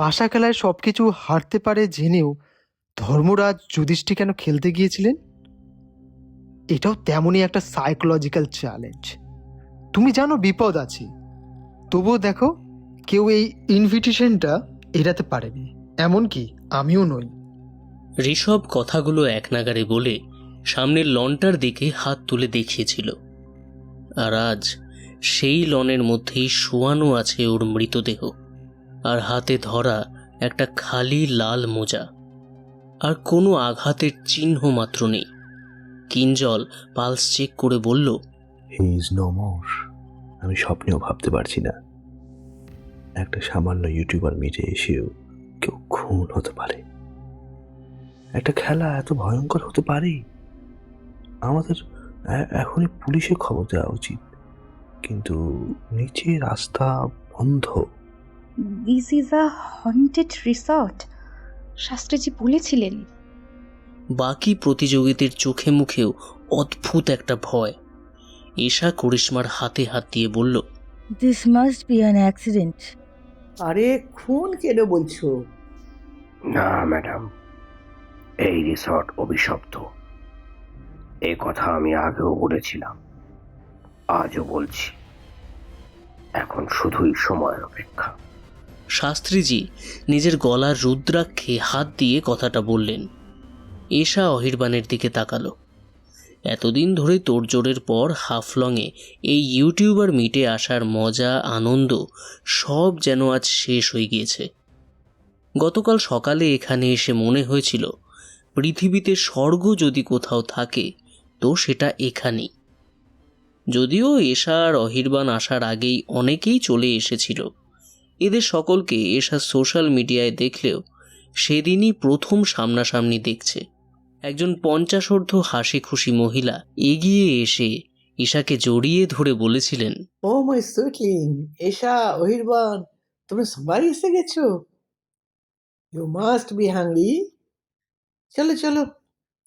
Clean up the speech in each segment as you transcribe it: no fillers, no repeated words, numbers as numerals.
পাশা খেলায় সবকিছু হারতে পারে জেনেও ধর্মরাজ যুধিষ্ঠির কেন খেলতে গিয়েছিলেন? এটাও তেমনই একটা সাইকোলজিক্যাল চ্যালেঞ্জ। তুমি জানো বিপদ আছে, তবুও দেখো কেউ এই ইনভিটেশনটা এড়াতে পারেনি, এমনকি আমিও নই। ঋষভ কথাগুলো এক নাগারে বলে সামনের লনটার দিকে হাত তুলে দেখিয়েছিল। আর আজ সেই লনের মধ্যেই শোয়ানো আছে ওর মৃতদেহ, আর হাতে ধরা একটা খালি লাল মোজা, আর কোনো আঘাতের চিহ্ন মাত্র নেই। কিঞ্জল পালস চেক করে বলল, হি ইজ নো মোর। আমি স্বপ্নেও ভাবতে পারছি না একটা সামান্য ইউটিউবার মিটে এসেও কেউ খুন হতে পারে। একটা খেলা এত ভয়ঙ্কর হতে পারে। আমাদের এখনই পুলিশে খবর দেওয়া উচিত, কিন্তু নিচে রাস্তা বন্ধ। This is a haunted resort, Shastri ji বলেছিলেন। বাকি প্রতিযোগীদের চোখে মুখেও অদ্ভুত একটা ভয়। ঈশা করিশ্মার হাতে হাত দিয়ে বলল, this must be an accident. আরে খুন কেন বলছো? না ম্যাডাম, এই রিসর্ট অভিশপ্ত। এ কথা আমি আগেও বলেছিলাম, আজও বলছি। এখন শুধুই সময়ের অপেক্ষা। শাস্ত্রীজি নিজের গলার রুদ্রাক্ষে হাত দিয়ে কথাটা বললেন। ঈশা অহিরবানের দিকে তাকালো। এতদিন ধরে তোড়জোড়ের পর হাফলংয়ে এই ইউটিউবার মিটে আসার মজা, আনন্দ সব যেন আজ শেষ হয়ে গিয়েছে। গতকাল সকালে এখানে এসে মনে হয়েছিল পৃথিবীতে স্বর্গ যদি কোথাও থাকে তো সেটা এখানেই। যদিও ঈশা আর অহিরবান আসার আগেই অনেকেই চলে এসেছিল, এদের সকলকে ঈশা সোশ্যাল মিডিয়ায় দেখলেও সেদিনই প্রথম সামনাসামনি দেখছে। একজন 50 হাসি খুশি মহিলা এগিয়ে এসে ঈশাকে জড়িয়ে ধরে বলেছিলেন, ও মাই সুইটলিং, এশা, অহিরবান, তোমরা সবাই এসে গেছো। You must be hungry. চলো চলো,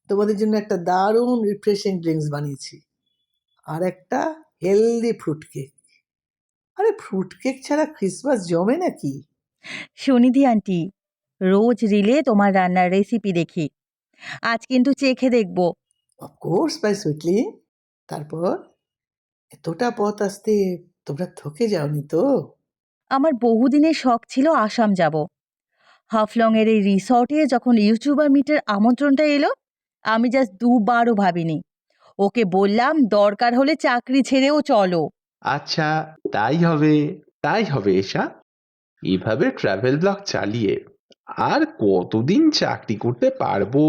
তোমাদের জন্য একটা দারুণ রিফ্রেশিং ড্রিঙ্কস বানিয়েছি, আর একটা হেলদি ফ্রুট কেক। আরে ফ্রুট কেক ছাড়া ক্রিসমাস জমে নাকি? সুনিধি আন্টি, রোজ রিলে তোমার রান্নার রেসিপি দেখি, আজ কিন্তু চেখে দেখবো। অফকোর্স মাই সুইটলিং। তারপর এতটা পথ আসতে তোমরা থকে যাওনি তো? আমার বহুদিনের শখ ছিল আসাম যাব। হাফলংয়ের এই রিসর্টে যখন ইউটিউবার মিটের আমন্ত্রণটা এলো, আমি জাস্ট দুবারও ভাবিনি। ওকে বললাম দরকার হলে চাকরি ছেড়েও চলো। আচ্ছা, তাই হবে, তাই হবে এশা। এভাবে ট্রাভেল ব্লগ চালিয়ে আর কতদিন চাকরি করতে পারবো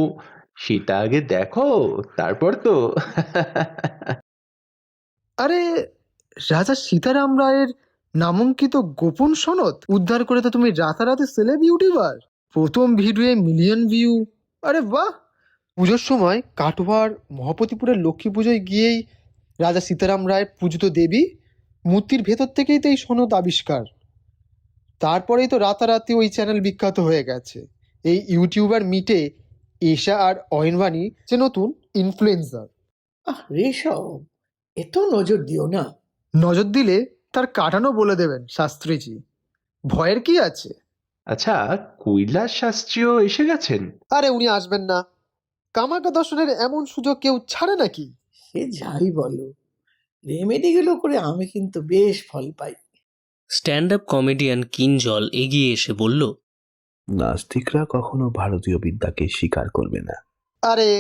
সেটা আগে দেখো, তারপর তো। আরে, রাজা সীতারাম রায়ের নামাঙ্কিত গোপন সনদ উদ্ধার করে তো তুমি রাতারাতি সেলেব ইউটিউবার, প্রথম ভিডিওয়ে মিলিয়ন ভিউ। আরে বাহ! পুজোর সময় কাটোয়ার মহাপতিপুরের লক্ষ্মী পুজোয় গিয়েই রাজা সীতারাম রায়ের পূজিত দেবী মূর্তির ভেতর থেকেই তো এই সনদ আবিষ্কার। তারপরেই তো রাতারাতি ওই চ্যানেল বিখ্যাত হয়ে গেছে। এই ইউটিউবার মিটে এশা আর অয়নবাণী যে নতুন ইনফ্লুয়েন্সার। ঋষভ, এত নজর দিও না। নজর দিলে তার কাটানো বলে দেবেন শাস্ত্রীজি, ভয়ের কি আছে? আচ্ছা, কৈলাস শাস্ত্রীও এসে গেছেন? আরে উনি আসবেন না, কামাকা দর্শনের এমন সুযোগ কেউ ছাড়ে নাকি? সে যাই বলো, রেমেডিগুলো করে আমি কিন্তু বেশ ফল পাই। স্ট্যান্ড আপ কমেডিয়ান কিঞ্জল এগিয়ে এসে বলল, নাস্তিকরা কখনো ভারতীয় বিদ্যাকে স্বীকার করবে না। আরে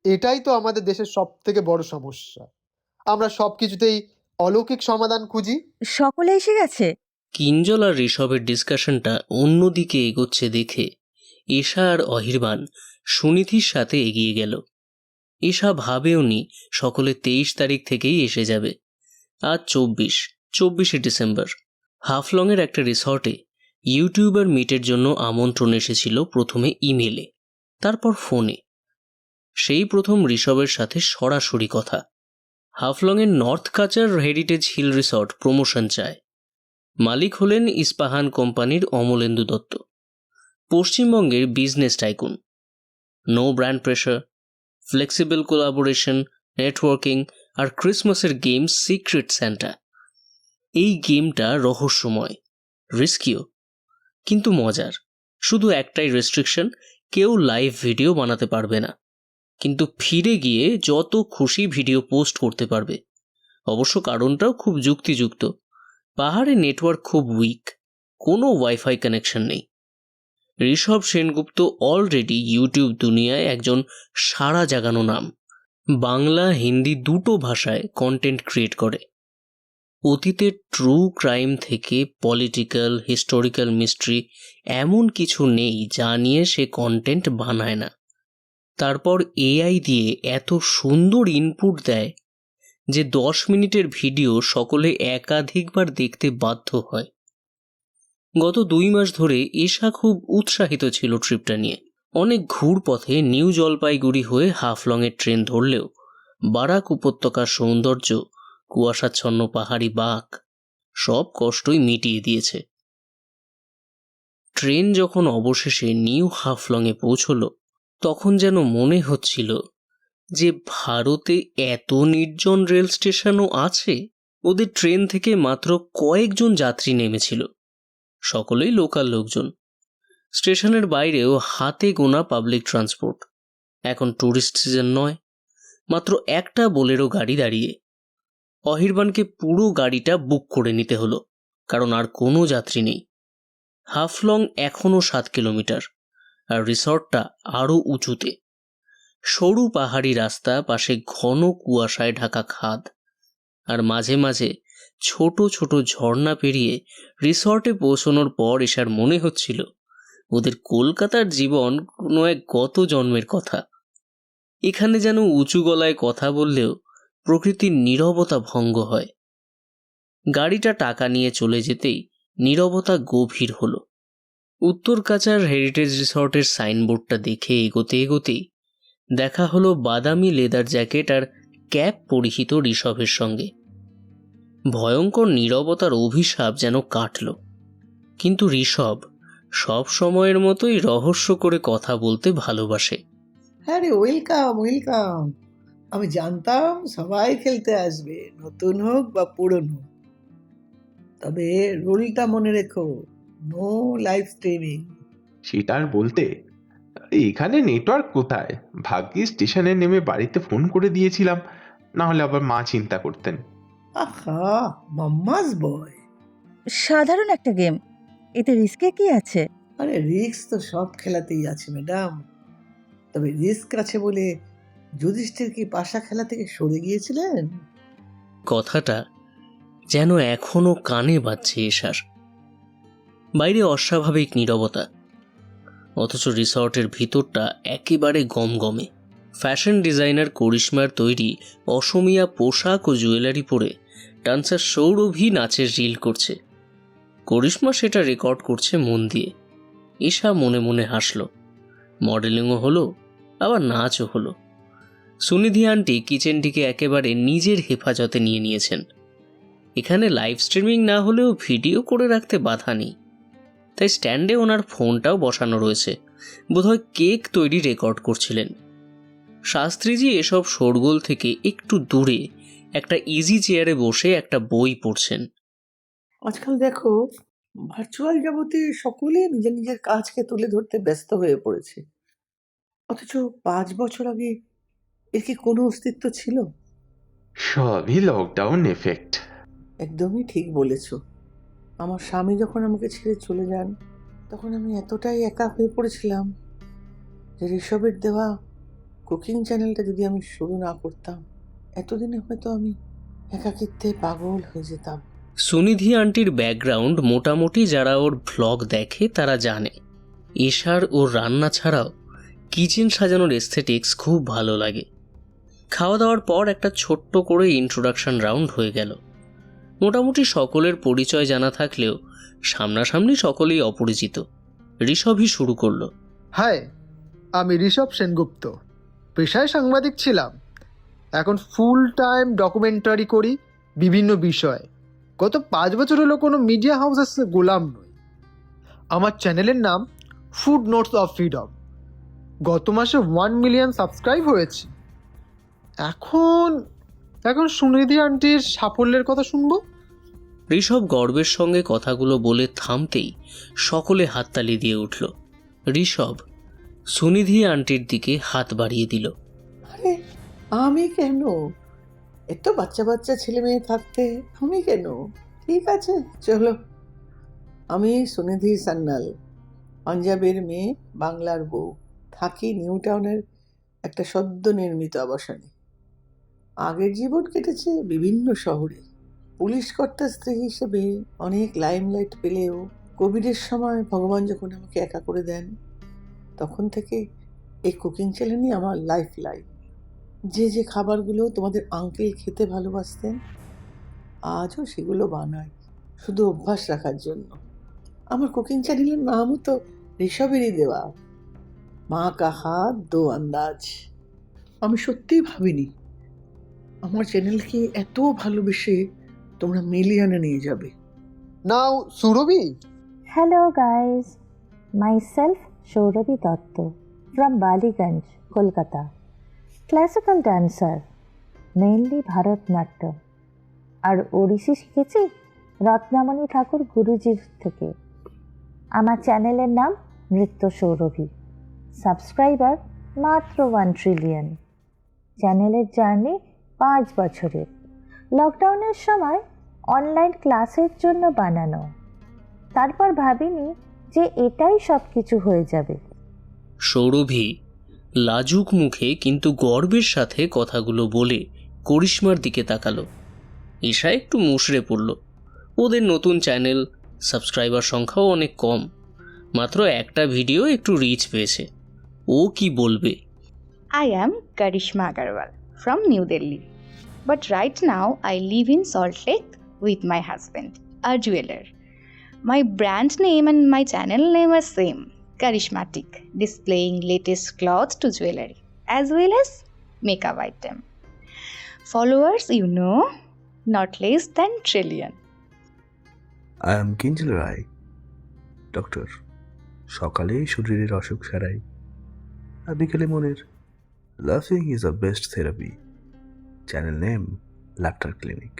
এটাই তো আমাদের দেশের সব থেকে বড় সমস্যা, আমরা সব কিছুতেই অলৌকিক সমাধান খুঁজি। সকলে এসে গেছে? কিঞ্জল আর ঋষভের ডিসকাশনটা অন্যদিকে এগোচ্ছে দেখে ঈশা আর অহিরবান সুনিধির সাথে এগিয়ে গেল। ঈশা ভাবেওনি সকলে 23 তারিখ থেকেই এসে যাবে। আজ 24শে ডিসেম্বর। হাফলংয়ের একটা রিসর্টে ইউটিউবার মিটের জন্য আমন্ত্রণ এসেছিল, প্রথমে ইমেলে, তারপর ফোনে। সেই প্রথম ঋষভের সাথে সরাসরি কথা। হাফলংয়ের north Cachar heritage hill resort promotion চায়। মালিক হলেন ইস্পাহান কোম্পানির অমলেন্দু দত্ত, পশ্চিমবঙ্গের business tycoon. No brand pressure, flexible collaboration, networking আর ক্রিসমাসের গেম সিক্রেট স্যান্টা। এই গেমটা রহস্যময়, রিস্কিও, কিন্তু মজার। শুধু একটাই রেস্ট্রিকশন, কেউ লাইভ ভিডিও বানাতে পারবে না, কিন্তু ফিরে গিয়ে যত খুশি ভিডিও পোস্ট করতে পারবে। অবশ্য কারণটাও খুব যুক্তিযুক্ত। পাহাড়ে নেটওয়ার্ক খুব উইক, কোনো ওয়াইফাই কানেকশন নেই। ঋষভ সেনগুপ্ত অলরেডি ইউটিউব দুনিয়ায় একজন সাড়া জাগানো নাম। বাংলা হিন্দি দুটো ভাষায় কন্টেন্ট ক্রিয়েট করে। অতীতের ট্রু ক্রাইম থেকে পলিটিক্যাল, হিস্টোরিক্যাল মিস্ট্রি এমন কিছু নেই যা নিয়ে সে কন্টেন্ট বানায় না। তারপর এআই দিয়ে এত সুন্দর ইনপুট দেয় যে 10 মিনিটের ভিডিও সকলে একাধিকবার দেখতে বাধ্য হয়। গত 2 মাস ধরে এশা খুব উৎসাহিত ছিল ট্রিপটা নিয়ে। অনেক ঘুরপথে নিউ জলপাইগুড়ি হয়ে হাফলংয়ের ট্রেন ধরলেও বারাক উপত্যকার সৌন্দর্য, কুয়াশাচ্ছন্ন পাহাড়ি বাঁক সব কষ্টই মিটিয়ে দিয়েছে। ট্রেন যখন অবশেষে নিউ হাফলংয়ে পৌঁছলো, তখন যেন মনে হচ্ছিল যে ভারতে এত নির্জন রেল স্টেশনও আছে। ওদের ট্রেন থেকে মাত্র কয়েকজন যাত্রী নেমেছিল, সকলেই লোকাল লোকজন। স্টেশনের বাইরেও হাতে গোনা পাবলিক ট্রান্সপোর্ট। এখন ট্যুরিস্ট সিজন নয়, মাত্র একটা বোলেরো গাড়ি দাঁড়িয়ে। অহিরবানকে পুরো গাড়িটা বুক করে নিতে হলো, কারণ আর কোনো যাত্রী নেই। হাফলং এখনও 7 কিলোমিটার, আর রিসর্টটা আরও উঁচুতে। সরু পাহাড়ি রাস্তা, পাশে ঘন কুয়াশায় ঢাকা খাদ, আর মাঝে মাঝে ছোট ছোট ঝর্ণা পেরিয়ে রিসর্টে পৌঁছানোর পর এসার মনে হচ্ছিল ওদের কলকাতার জীবন কোনো এক গত জন্মের কথা। এখানে যেন উঁচু গলায় কথা বললেও প্রকৃতির নীরবতা ভঙ্গ হয়। গাড়িটা টাকা নিয়ে চলে যেতেই নীরবতা গভীর হলো। উত্তর কাচার হেরিটেজ রিসর্টের সাইনবোর্ডটা দেখে এগোতে এগোতেই দেখা হলো বাদামি লেদার জ্যাকেট আর ক্যাপ পরিহিত ঋষভের সঙ্গে। ভয়ঙ্কর নীরবতার অভিশাপ যেন কাটল। কিন্তু ঋষভ সব সময়ের মতোই রহস্য করে কথা বলতে ভালোবাসে। হ্যাঁ রে, ওয়েলকাম ওয়েলকাম। আমি জানতাম সবাই খেলতে আসবে, নতুন হোক বা পুরনো। তবে রুলটা মনে রেখো, নো লাইভ স্ট্রিমিং। সেটা আর বলতে, এখানে নেটওয়ার্ক কোথায়? ভাগ্যিস স্টেশনে নেমে বাড়িতে ফোন করে দিয়েছিলাম, না হলে আবার মা চিন্তা করতেন। আহা, মাম্মাস বয়। সাধারণ একটা গেম, এতে রিস্কে কি আছে? আরে রিস্ক তো সব খেলাতেই আছে ম্যাডাম। তবে রিস্ক আছে বলে যুধিষ্ঠির কি পাশা খেলা থেকে সরে গিয়েছিলেন? কথাটা যেন এখনো কানে বাজছে এশার। বাইরে অস্বাভাবিক নীরবতা, অথচ রিসর্টের ভিতরটা একেবারে গমগমে। ফ্যাশন ডিজাইনার করিশ্মার তৈরি অসমীয়া পোশাক ও জুয়েলারি পরে ডান্সার সৌরভী নাচের রিল করছে। করিশ্মা সেটা রেকর্ড করছে মন দিয়ে। এশা মনে মনে হাসল। মডেলিংও হলো, আবার নাচও হলো। সুনিধি আন্টি কিচেনটিকে একেবারে নিজের হেফাজতে নিয়ে নিয়েছেন। এখানে লাইভ স্ট্রিমিং না হলেও ভিডিও করে রাখতে বাধা নেই, তাই স্ট্যান্ডে ওনার ফোনটাও বসানো রয়েছে। বোধহয় কেক তৈরি রেকর্ড করছিলেন। শাস্ত্রীজি এসব শোরগোল থেকে একটু দূরে একটা ইজি চেয়ারে বসে একটা বই পড়ছেন। আজকাল দেখো, ভার্চুয়াল জগতে সকলে নিজের নিজের কাজকে তুলে ধরতে ব্যস্ত হয়ে পড়েছে। অথচ 5 বছর আগে এর কি কোনো অস্তিত্ব ছিল? সবই লকডাউন এফেক্ট। একদমই ঠিক বলেছ। আমার স্বামী যখন আমাকে ছেড়ে চলে যান, তখন আমি এতটাই একা হয়ে পড়েছিলাম যে ঋষভের দেওয়া কুকিং চ্যানেলটা যদি আমি শুরু না করতাম, এতদিনে হয়তো আমি একাকিত্বে পাগল হয়ে যেতাম। সুনিধি আন্টির ব্যাকগ্রাউন্ড মোটামুটি যারা ওর ভ্লগ দেখে তারা জানে। এশার ওর রান্না ছাড়াও কিচেন সাজানোর এস্থেটিক্স খুব ভালো লাগে। খাওয়া দাওয়ার পর একটা ছোট্ট করে ইন্ট্রোডাকশন রাউন্ড হয়ে গেল। মোটামুটি সকলের পরিচয় জানা থাকলেও সামনাসামনি সকলেই অপরিচিত। ঋষভই শুরু করলো। হাই, আমি ঋষভ সেনগুপ্ত। পেশায় সাংবাদিক ছিলাম, এখন ফুল টাইম ডকুমেন্টারি করি বিভিন্ন বিষয়। গত 5 বছর হলো কোনো মিডিয়া হাউসের গোলাম নই। আমার চ্যানেলের নাম ফুড নোটস অফ ফ্রিডম। গত মাসে 1 মিলিয়ন সাবস্ক্রাইব হয়েছে। এখন সুনিধি আন্টির সাফল্যের কথা শুনবো। ঋষভ গর্বের সঙ্গে কথাগুলো বলে থামতেই সকলে হাততালি দিয়ে উঠল। ঋষভ সুনিধি আন্টির দিকে হাত বাড়িয়ে দিল। আরে আমি কেন? এত বাচ্চা বাচ্চা ছেলে মেয়ে থাকতে আমি কেন? ঠিক আছে, চলো। আমি সুনিধি সান্যাল, পাঞ্জাবের মেয়ে, বাংলার বউ, থাকি নিউ টাউনের একটা সদ্য নির্মিত আবাসনে। আগের জীবন কেটেছে বিভিন্ন শহরে। পুলিশ কর্তার স্ত্রী হিসেবে অনেক লাইমলাইট পেলেও কোভিডের সময় ভগবান যখন আমাকে একা করে দেন, তখন থেকে এই কুকিং চ্যানেলই আমার লাইফ লাইন। যে যে খাবারগুলো তোমাদের আঙ্কেল খেতে ভালোবাসতেন, আজও সেগুলো বানাই, শুধু অভ্যাস রাখার জন্য। আমার কুকিং চ্যানেলের নামও তো ঋষভেরই দেওয়া, মা কা হাত দো আন্দাজ। আমি সত্যিই ভাবিনি আমার চ্যানেলকে এত ভালোবেসে তোমরা মিলিয়নে নিয়ে যাবে। নাও সুরভি। Hello guys, myself Saurabhi Datta from Baliganj, Kolkata. Classical dancer, mainly Bharatnatyam. আর ওড়িশি শিখেছি রত্নামণি ঠাকুর গুরুজির থেকে। আমার চ্যানেলের নাম নৃত্য সৌরভী। সাবস্ক্রাইবার মাত্র 1 ট্রিলিয়ন। চ্যানেলের জার্নি 5 বছরের। লকডাউনের সময় অনলাইন ক্লাসের জন্য বানানো। তারপর ভাবিনি যে এটাই সব কিছু হয়ে যাবে। সৌরভী লাজুক মুখে কিন্তু গর্বের সাথে কথাগুলো বলে করিশ্মার দিকে তাকালো। ঈশা একটু মুষড়ে পড়ল। ওদের নতুন চ্যানেল, সাবস্ক্রাইবার সংখ্যাও অনেক কম, মাত্র একটা ভিডিও একটু রিচ পেয়েছে। ও কি বলবে? I am Karishma Agarwal from New Delhi. But right now I live in Salt Lake with my husband, a jeweler. My brand name and my channel name are same, Karishmatic, displaying latest clothes to jewelry as well as makeup item. Followers, you know, not less than trillion. I am Kinjal Roy, doctor. সকালে শরীরের অসুখ সারাই, আর বিকেলে মনের। লাফিং is the best therapy. Channel name laughter clinic.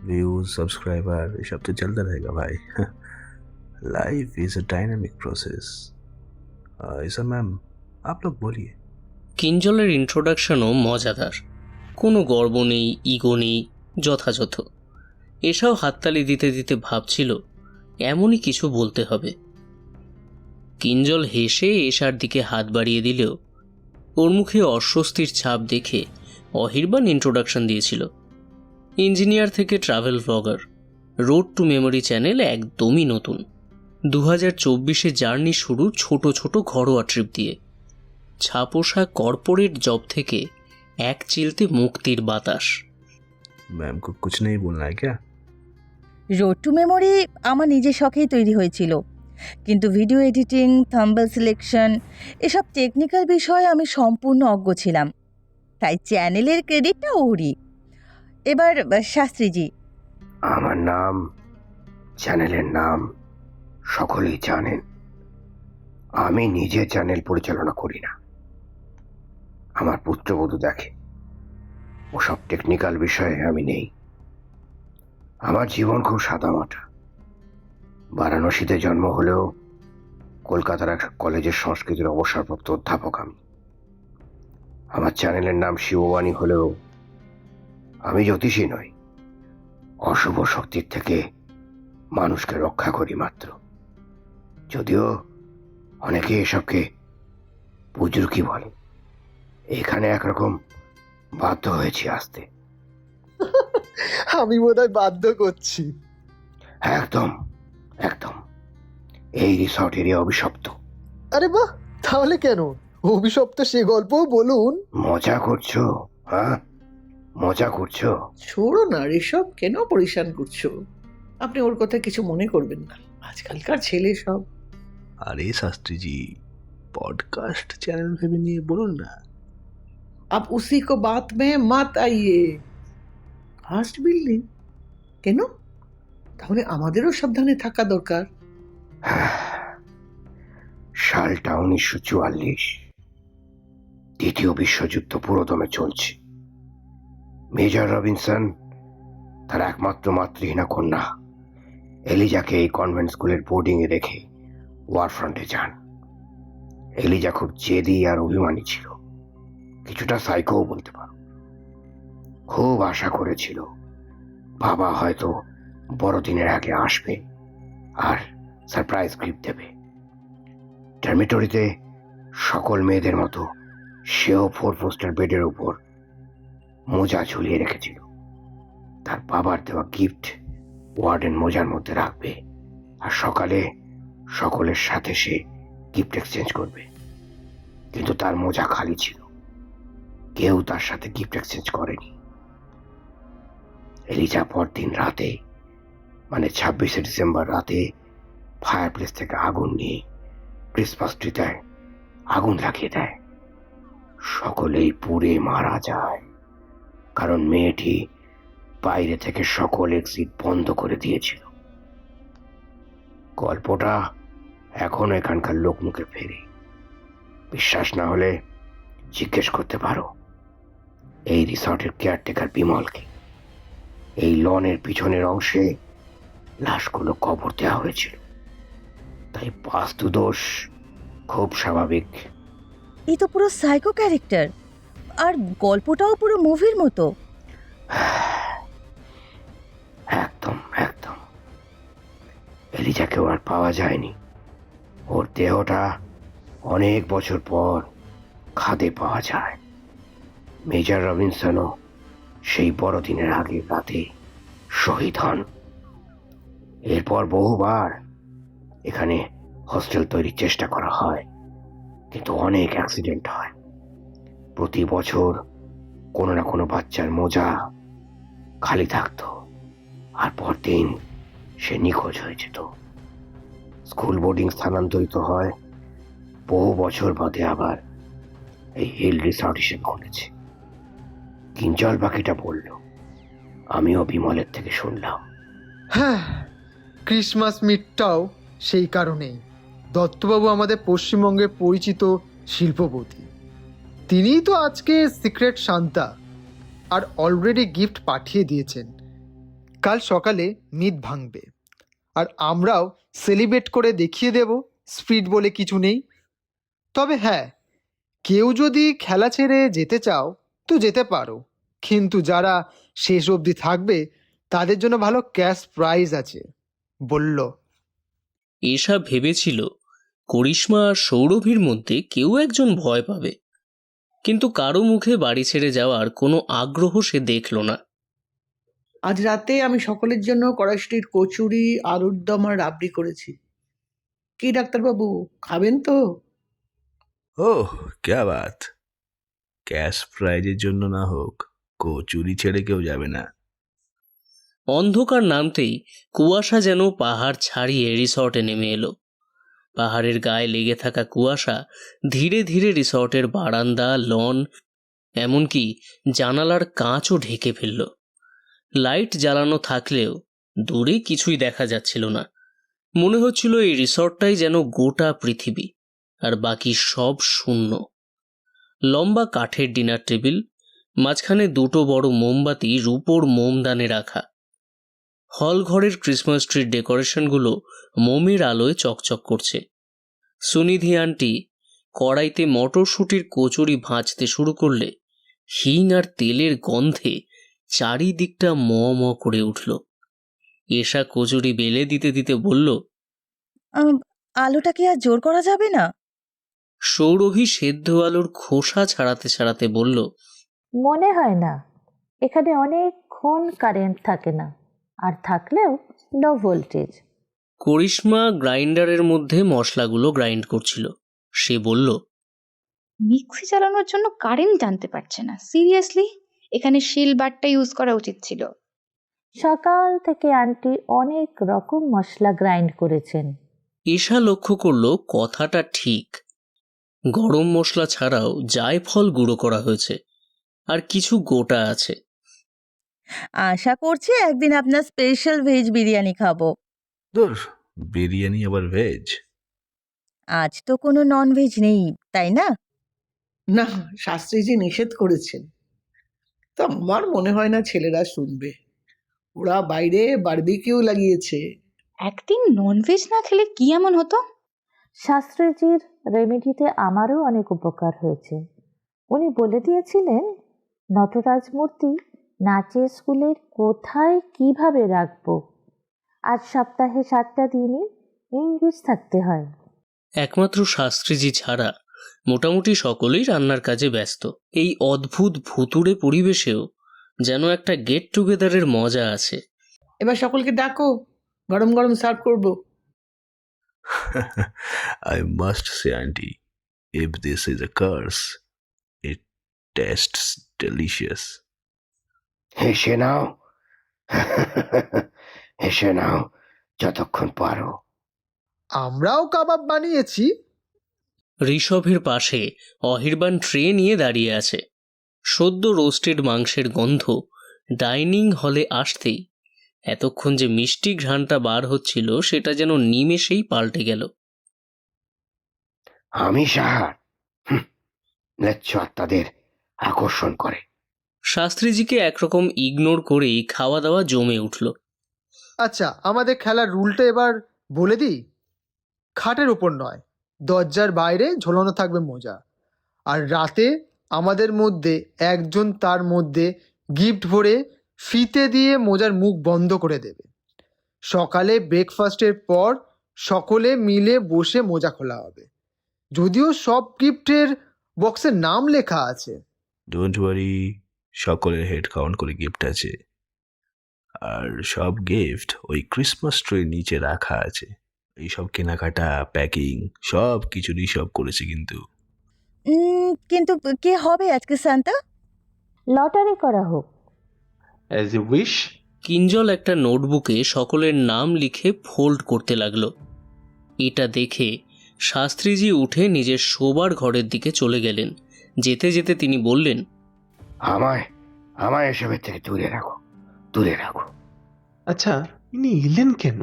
Views subscriber ये सब तो चलता रहेगा भाई। Life is a dynamic process. ऐसा मैम आप लोग बोलिए। কিঞ্জলের ইন্ট্রোডাকশনও মজাদার, কোনো গর্ব নেই, ইগো নেই, যথাযথ। এসব হাততালি দিতে দিতে ভাবছিল এমনই কিছু বলতে হবে। কিঞ্জল হেসে এশার দিকে হাত বাড়িয়ে দিলেও ওর মুখে অস্বস্তির ছাপ দেখে অহিরবান ইন্ট্রোডাকশন দিয়েছিল। ইঞ্জিনিয়ার থেকে travel blogger, road two memory channel একদমই নতুন। 2024-এ জার্নি শুরু ছোট ছোট ঘরোয়া ট্রিপ দিয়ে। ছাপোষা কর্পোরেট জব থেকে এক চিলতে মুক্তির বাতাস। मैम को कुछ नहीं बोलना है क्या? রোড টু মেমোরি আমার নিজের শখেই তৈরি হয়েছিল, কিন্তু ভিডিও এডিটিং, থাম্বনেল সিলেকশন এসব টেকনিক্যাল বিষয়ে আমি সম্পূর্ণ অজ্ঞ ছিলাম, তাই চ্যানেলের ক্রেডিটটা ওরই। এবার শাস্ত্রীজি। আমার নাম, চ্যানেলের নাম সকলেই জানেন। আমি নিজে চ্যানেল পরিচালনা করি না, আমার পুত্রবধূ দেখে। ওসব টেকনিক্যাল বিষয়ে আমি নেই। আমার জীবন খুব সাদামাটা। বারাণসীতে জন্ম হলেও কলকাতার এক কলেজের সংস্কৃতির অবসরপ্রাপ্ত অধ্যাপক আমি। আমার চ্যানেলের নাম শিববাণী হলেও আমি জ্যোতিষী নই। অশুভ শক্তির থেকে মানুষকে রক্ষা করি মাত্র। যদিও অনেকে এসবকে বুজরুকি বলে। এখানে একরকম বাধ্য হয়েছি আসতে। আমি বোধহয় বাধ্য করছি। একদম একদম। এই রিসর্ট এরিয়া অভিশপ্ত। আরে বাহ, তাহলে কেন অভিশপ্ত সে গল্পও বলুন। মজা করছো? হ্যাঁ, মজা করছো? ছোড়ো না ঋষভ, কেন পরিশান করছো? আপনি ওর কথা কিছু মনে করবেন না, আজকালকার ছেলে সব। अरे शास्त्री जी, पॉडकास्ट चैनल ভেবে নিয়ে বলুন না। आप उसी को बात में मत आइए। ফার্স্ট বিল্ডিং কেন? তাহলে আমাদেরও সাবধানে থাকা দরকার। সালটা 1944। দ্বিতীয় বিশ্বযুদ্ধ পুরোদমে চলছে। মেজর রবিনসন তার একমাত্র মাতৃহীনা কন্যা এলিজাকে এই কনভেন্ট স্কুলের বোর্ডিংয়ে রেখে ওয়ার ফ্রন্টে যান। এলিজা খুব জেদি আর অভিমানী ছিল, কিছুটা সাইকোও বলতে পারো। খুব আশা করেছিল বাবা হয়তো বড়দিনের আগে আসবে আর সারপ্রাইজ গিফট দেবে। ডরমিটরিতে সকল মেয়েদের মতো সেও 4 পোস্টের বেডের উপর মোজা ঝুলিয়ে রেখেছিল। তার বাবার দেওয়া গিফট ওয়ার্ডেন মোজার মধ্যে রাখবে আর সকালে সকলের সাথে সে গিফট এক্সচেঞ্জ করবে। কিন্তু তার মোজা খালি ছিল, কেউ তার সাথে গিফট এক্সচেঞ্জ করেনি। এলিজা পরদিন রাতে, মানে 26শে ডিসেম্বর রাতে, ফায়ার প্লেস থেকে আগুন নিয়ে ক্রিসমাস ট্রিতে আগুন লাগিয়ে দেয়। সকলেই পুড়ে মারা যায়, কারণ মেয়েটি বাইরে থেকে সকল এক্সিট বন্ধ করে দিয়েছিল। গল্পটা এখন এখানকার লোক মুখে ফেরে। বিশ্বাস না হলে জিজ্ঞেস করতে পারো এই রিসর্টের কেয়ারটেকার বিমলকে। এই লনের পিছনের অংশে লাশগুলো কবর দেওয়া হয়েছিল, তাই বাস্তুদোষ খুব স্বাভাবিক। এই তো পুরো সাইকো ক্যারেক্টার, আর গল্পটাও পুরো মুভির মতো। একদম একদম। এলিজাকেও আর পাওয়া যায়নি। ওর দেহটা অনেক বছর পর খাদে পাওয়া যায়। মেজর রবিনসনও সেই বড়দিনের আগের রাতে শহীদ হন। এরপর বহুবার এখানে হস্টেল তৈরির চেষ্টা করা হয়, কিন্তু অনেক অ্যাক্সিডেন্ট হয়। প্রতি বছর কোনো না কোনো বাচ্চার মোজা খালি থাকতো, আর পরদিন সে নিখোঁজ হয়ে যেত। স্কুল বোর্ডিং স্থানান্তরিত হয়, বহু বছর বাদে আবার এই হিল রিসর্ট হিসেবে খুলেছে। কিঞ্জল বাকিটা বলল, আমিও বিমলের থেকে শুনলাম। হ্যাঁ, ক্রিসমাস মিটটাও সেই কারণেই। দত্তবাবু আমাদের পশ্চিমবঙ্গের পরিচিত শিল্পপতি। তিনিই তো আজকে সিক্রেট সান্তা, আর অলরেডি গিফট পাঠিয়ে দিয়েছেন। কাল সকালে মিট ভাঙবে, আর আমরাও সেলিব্রেট করে দেখিয়ে দেব স্পিড বলে কিছু নেই। তবে হ্যাঁ, কেউ যদি খেলা ছেড়ে যেতে চাও তো যেতে পারো, কিন্তু যারা শেষ অবধি থাকবে তাদের জন্য ভালো ক্যাশ প্রাইজ আছে বলল। এসা ভেবেছিল করিশ্মা আর সৌরভীর মধ্যে কেউ একজন ভয় পাবে, কিন্তু কারো মুখে বাড়ি ছেড়ে যাওয়ার কোনো আগ্রহ সে দেখল না। আজ রাতে আমি সকলের জন্য কড়াইশুটির কচুরি, আলুর দম আর রাবড়ি করেছি। কি ডাক্তারবাবু, খাবেন তো? ওহ, ক্যা বাত! ক্যাশ প্রাইজের জন্য না হোক, কচুরি ছেড়ে কেউ যাবে না। অন্ধকার নামতেই কুয়াশা যেন পাহাড় ছাড়িয়ে রিসর্টে নেমে এলো। পাহাড়ের গায়ে লেগে থাকা কুয়াশা ধীরে ধীরে রিসর্টের বারান্দা, লন, এমনকি জানালার কাঁচও ঢেকে ফেলল। লাইট জ্বালানো থাকলেও দূরে কিছুই দেখা যাচ্ছিল না। মনে হচ্ছিল এই রিসর্টটাই যেন গোটা পৃথিবী, আর বাকি সব শূন্য। লম্বা কাঠের ডিনার টেবিল, মাঝখানে দুটো বড় মোমবাতি রূপোর মোমদানে রাখা। হল ঘরের ক্রিসমাস ট্রির ডেকোরেশনগুলো মোমের আলোয় চকচক করছে। সুনিধি আন্টি কড়াইতে মটরশুঁটির কচুরি ভাজতে শুরু করলে হিং আর তেলের গন্ধে চারিদিকটা ম ম করে উঠল। এসা কচুরি বেলে দিতে দিতে বলল, আলুটা কি আর জোর করা যাবে না? সৌরভী সেদ্ধ আলুর খোসা ছাড়াতে ছাড়াতে বলল, মনে হয় না, এখানে অনেকক্ষণ কারেন্ট থাকে না, আর থাকলেও লো ভোল্টেজ। করিশ্মা গ্রাইন্ডারের মধ্যে মশলাগুলো গ্রাইন্ড করছিল। সে বলল, মিক্সি চালানোর জন্য কারেন্ট টানতে পারছে না, সিরিয়াসলি? এখানে শিল বাটটা ইউজ করা উচিত ছিল। সকাল থেকে আন্টি অনেক রকম মশলা গ্রাইন্ড করেছেন। এশা লক্ষ্য করল কথাটা ঠিক। গরম মশলা ছাড়াও জায়ফল গুঁড়ো করা হয়েছে, আর কিছু গোটা আছে। আশা করছি একদিন আপনার স্পেশাল ভেজ বিরিয়ানি খাবো। ধুর, বিরিয়ানি আবার ভেজ? আজ তো কোনো নন ভেজ নেই, তাই না? না, শাস্ত্রীজি নিষেধ করেছেন। তো আমার মনে হয় না ছেলেরা শুনবে। ওরা বাইরে বারবিকিউ লাগিয়েছে। একদিন ননভেজ না খেলে কি এমন হতো? শাস্ত্রীজির রেমেডিতে আমারও অনেক উপকার হয়েছে। উনি বলে দিয়েছিলেন নটরাজ মূর্তি নাচের স্কুলের কোথায় কিভাবে রাখবো। আজ সপ্তাহে 7টা দিনই ইংলিশ থাকতে হয়। একমাত্র শাস্ত্রীজি ছাড়া মোটামুটি সকলেই রান্নার কাজে ব্যস্ত। এই অদ্ভুত ভুতুড়ে পরিবেশেও যেন একটা গেট টুগেদারের মজা আছে। এবার সকলকে ডাকো, গরম গরম সার্ভ করবো। I must say, Auntie, if this is a curse, it tastes delicious. হেসে নাও, হেসে নাও যতক্ষণ পারো। আমরাও কাবাব বানিয়েছি। ঋষভের পাশে অহিরবান ট্রে নিয়ে দাঁড়িয়ে আছে। সদ্য রোস্টেড মাংসের গন্ধ ডাইনিং হলে আসতেই এতক্ষণ যে মিষ্টি ঘ্রাণটা বার হচ্ছিল সেটা যেন নিমেষেই পাল্টে গেল। আমি সাহার ম্লেচ্ছ আত্মাদের আকর্ষণ করে। শাস্ত্রীজিকে একরকম ইগনোর করেই খাওয়া দাওয়া জমে উঠল। আচ্ছা, আমাদের খেলার রুলটা এবার বলে দিই। খাটের উপর নয়, দরজার বাইরে ঝোলানো থাকবে মোজা। আর রাতে আমাদের মধ্যে একজন তার মধ্যে গিফট ভরে ফিতে দিয়ে মোজার মুখ বন্ধ করে দেবে। সকালে ব্রেকফাস্টের পর সকলে মিলে বসে মোজা খোলা হবে। যদিও সব গিফটের বক্সে নাম লেখা আছে। ডোন্ট ওয়ারি, সকলের হেড কাউন্ট করে গিফট আছে। আর সব গিফট ওই ক্রিসমাস ট্রির নিচে রাখা আছে। এইসব কেনাকাটা, প্যাকিং সব কিছু ঋষভ করেছে কিন্তু। কিন্তু কে হবে আজকে সান্তা? লটারি করা হোক। As you wish. কিঞ্জল একটা নোটবুকে সকলের নাম লিখে ফোল্ড করতে লাগলো। এটা দেখে শাস্ত্রীজি উঠে নিজের শোবার ঘরের দিকে চলে গেলেন। যেতে যেতে তিনি বললেন, আমায় আমায় এসবের থেকে দূরে রাখো, দূরে রাখো। আচ্ছা, ইনি এলেন কেন?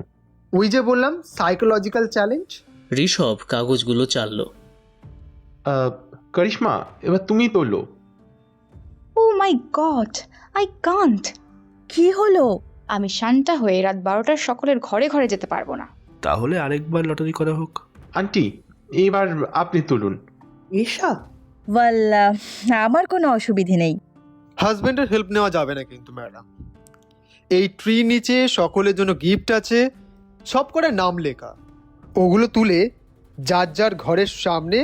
ওই যে বললাম, সাইকোলজিক্যাল চ্যালেঞ্জ। ঋষভ কাগজগুলো চাললো। করিশ্মা, এবার তুমি তোলো। Oh my god, I can't. কি হলো? আমি শান্তা হয়ে রাত 12টার সকলের ঘরে ঘরে যেতে পারবো না। তাহলে আরেকবার লটারি করা হোক। আন্টি, এবার আপনি তুলুন। ঈশা, ওয়াল্লা, আমার কোনো অসুবিধে নেই। হাজব্যান্ডের হেল্প নেওয়া যাবে না কিন্তু ম্যাডাম। এই ট্রি নিচে সকলের জন্য গিফট আছে, সব করে নাম লেখা। ওগুলো তুলে যার যার ঘরের সামনে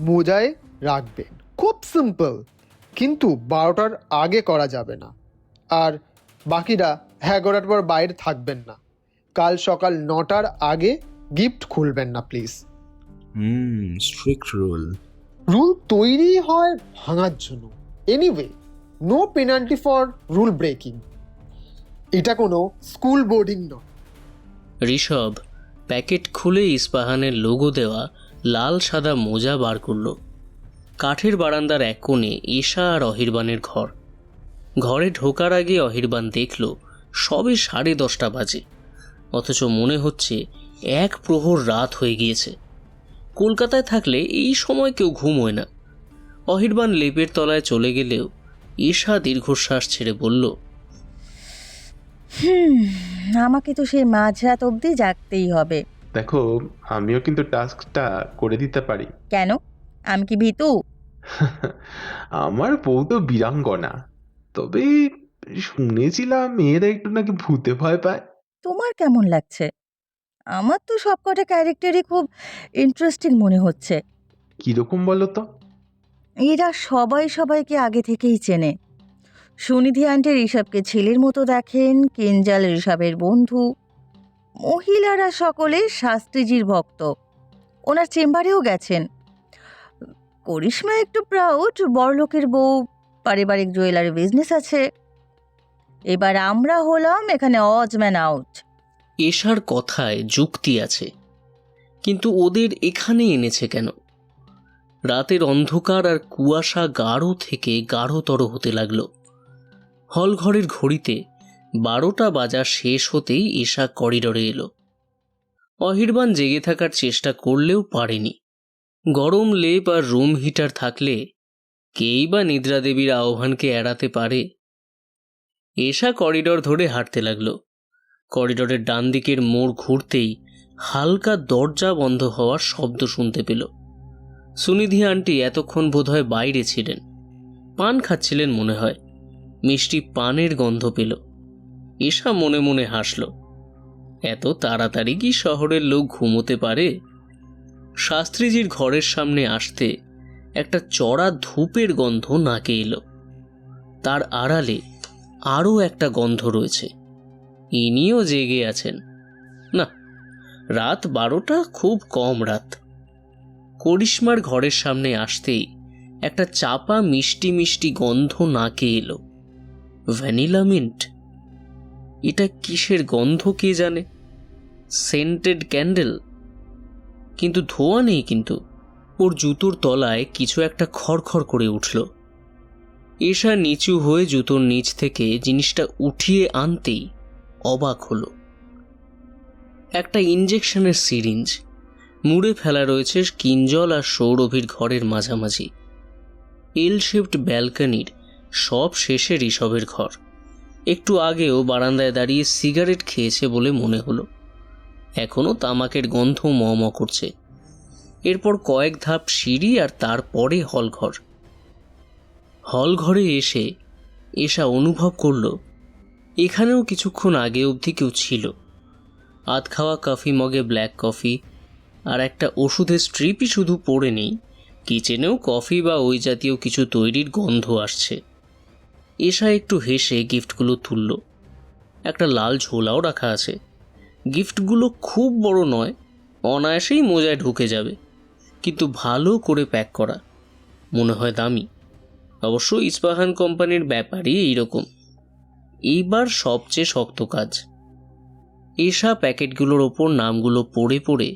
মোজায় রাখবেন। খুব সিম্পল, কিন্তু 12টার আগে করা যাবে না। আর বাকিরা 11টার পর বাইরে থাকবেন না। কাল সকাল 9টার আগে গিফট খুলবেন না প্লিজ। Strict rule. রুল তৈরি হয় ভাঙার জন্য। Anyway, no penalty for rule breaking. এটা কোনো স্কুল বোর্ডিং নয়। ঋষভ প্যাকেট খুলে ইস্পাহানের লোগো দেওয়া লাল সাদা মোজা বার করল। কাঠের বারান্দার এক কোণে ঈশা আর অহিরবানের ঘর। ঘরে ঢোকার আগে অহিরবান দেখল সবে 10:30 বাজে, অথচ মনে হচ্ছে এক প্রহর রাত হয়ে গিয়েছে। কলকাতায় থাকলে এই সময় কেউ ঘুমোয় না। অহিরবান লেপের তলায় চলে গেলেও ঈশা দীর্ঘশ্বাস ছেড়ে বলল, আমাকে তো সেই মাঝরাত অবধি জাগতেই হবে। দেখো, আমিও কিন্তু টাস্কটা করে দিতে পারি। কেন? আমি কি ভীতু? আমার বউ তো বীরাঙ্গনা, তবে শুনেছিলাম মেয়েরা একটু নাকি ভূতে ভয় পায়। তোমার কেমন লাগছে? আমার তো সবকটা ক্যারেক্টারই খুব ইন্টারেস্টিং মনে হচ্ছে। কিরকম বলো তো? এরা সবাই সবাইকে আগে থেকেই চেনে। সুনিধি আন্টি ঋষভকে ছেলের মতো দেখেন, কিঞ্জাল ঋষভের বন্ধু। মহিলারা সকলে শাস্ত্রীজির ভক্ত, ওনার চেম্বারেও গেছেন। করিশ্মা একটু প্রাউড, বড়লোকের বউ, পারিবারিক জুয়েলারি বিজনেস আছে। এবার আমরা হলাম এখানে অজ ম্যান আউট। এশার কথায় যুক্তি আছে, কিন্তু ওদের এখানে এনেছে কেন? রাতের অন্ধকার আর কুয়াশা গাঢ় থেকে গাঢ়তর হতে লাগলো। হলঘরের ঘড়িতে 12টা বাজা শেষ হতেই এশা করিডোরে এলো। অহিরবান জেগে থাকার চেষ্টা করলেও পারেনি। গরম লেপ আর রুম হিটার থাকলে কেই বা নিদ্রা দেবীর আহ্বানকে এড়াতে পারে। এশা করিডোর ধরে হাঁটতে লাগলো। করিডোরের ডান দিকের মোড় ঘুরতেই হালকা দরজা বন্ধ হওয়ার শব্দ শুনতে পেল। সুনিধি আন্টি এতক্ষণ বোধহয় বাইরে ছিলেন, পান খাচ্ছিলেন মনে হয়। মিষ্টি পানের গন্ধ পেল। ঈশা মনে মনে হাসল। এত তাড়াতাড়ি কি শহরের লোক ঘুমোতে পারে? শাস্ত্রীজির ঘরের সামনে আসতে একটা চড়া ধূপের গন্ধ নাকে এলো। তার আড়ালে আরও একটা গন্ধ রয়েছে। ইনিও জেগে আছেন না? রাত 12টা খুব কম রাত। করিশ্মার ঘরের সামনে আসতেই একটা চাপা মিষ্টি মিষ্টি গন্ধ নাকে এলো। Vanilla mint. এটা কিসের গন্ধ কে জানে? Scented candle. কিন্তু ধোঁয়া নেই। কিন্তু ওর জুতোর তলায় কিছু একটা খড়খড় করে উঠল। ঈশা নিচু হয়ে জুতোর নিচ থেকে জিনিসটা উঠিয়ে আনতেই অবাক হলো। একটা ইঞ্জেকশনের সিরিঞ্জ মুড়ে ফেলা রয়েছে কিঞ্জল আর সৌরভীর ঘরের মাঝামাঝি। এল শেপড ব্যালকনির সব শেষে ঋষভের ঘর। একটু আগেও বারান্দায় দাঁড়িয়ে সিগারেট খেয়েছে বলে মনে হলো। এখনও তামাকের গন্ধ ম করছে। এরপর কয়েক ধাপ সিঁড়ি আর তারপরে হলঘর। হলঘরে এসে ঈশা অনুভব করল এখানেও কিছুক্ষণ আগে অবধি কেউ ছিল। আধ খাওয়া কফি মগে ব্ল্যাক কফি আর একটা ওষুধের স্ট্রিপই শুধু পড়ে নেই, কিচেনেও কফি বা ওই জাতীয় কিছু তৈরির গন্ধ আসছে। ঈশা একটু হেসে গিফটগুলো তুলল। একটা লাল ঝোলাও রাখা আছে। গিফটগুলো খুব বড় নয়, অনায়াসেই মোজায় ঢুকে যাবে, কিন্তু ভালো করে প্যাক করা, মনে হয় দামি। অবশ্য ইস্পাহান কোম্পানির ব্যাপারই এইরকম। এইবার সবচেয়ে শক্ত কাজ। ঈশা প্যাকেটগুলোর ওপর নামগুলো পড়ে পড়ে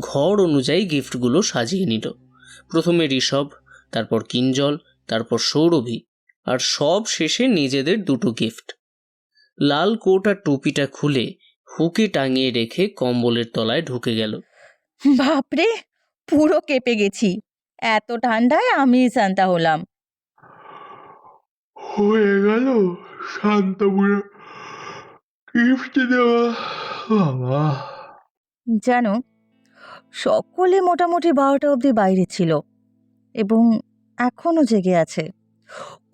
ঘর অনুযায়ী গিফটগুলো সাজিয়ে নিল। প্রথমে ঋষভ, তারপর কিঞ্জল, তারপর সৌরভী, আর সব শেষে নিজেদের দুটো গিফট। লাল কোট আর টুপিটা খুলে হুকে টাঙিয়ে রেখে কম্বলের তলায় ঢুকে গেল। বাপরে, পুরো কেঁপে গেছি। এত ঠান্ডায় আমি শান্তা হলাম। হয়ে গেল শান্তপুরে গিফট দেওয়া। বাবা, জানো, সকলে মোটামুটি 12টা অবধি বাইরে ছিল এবং এখনো জেগে আছে।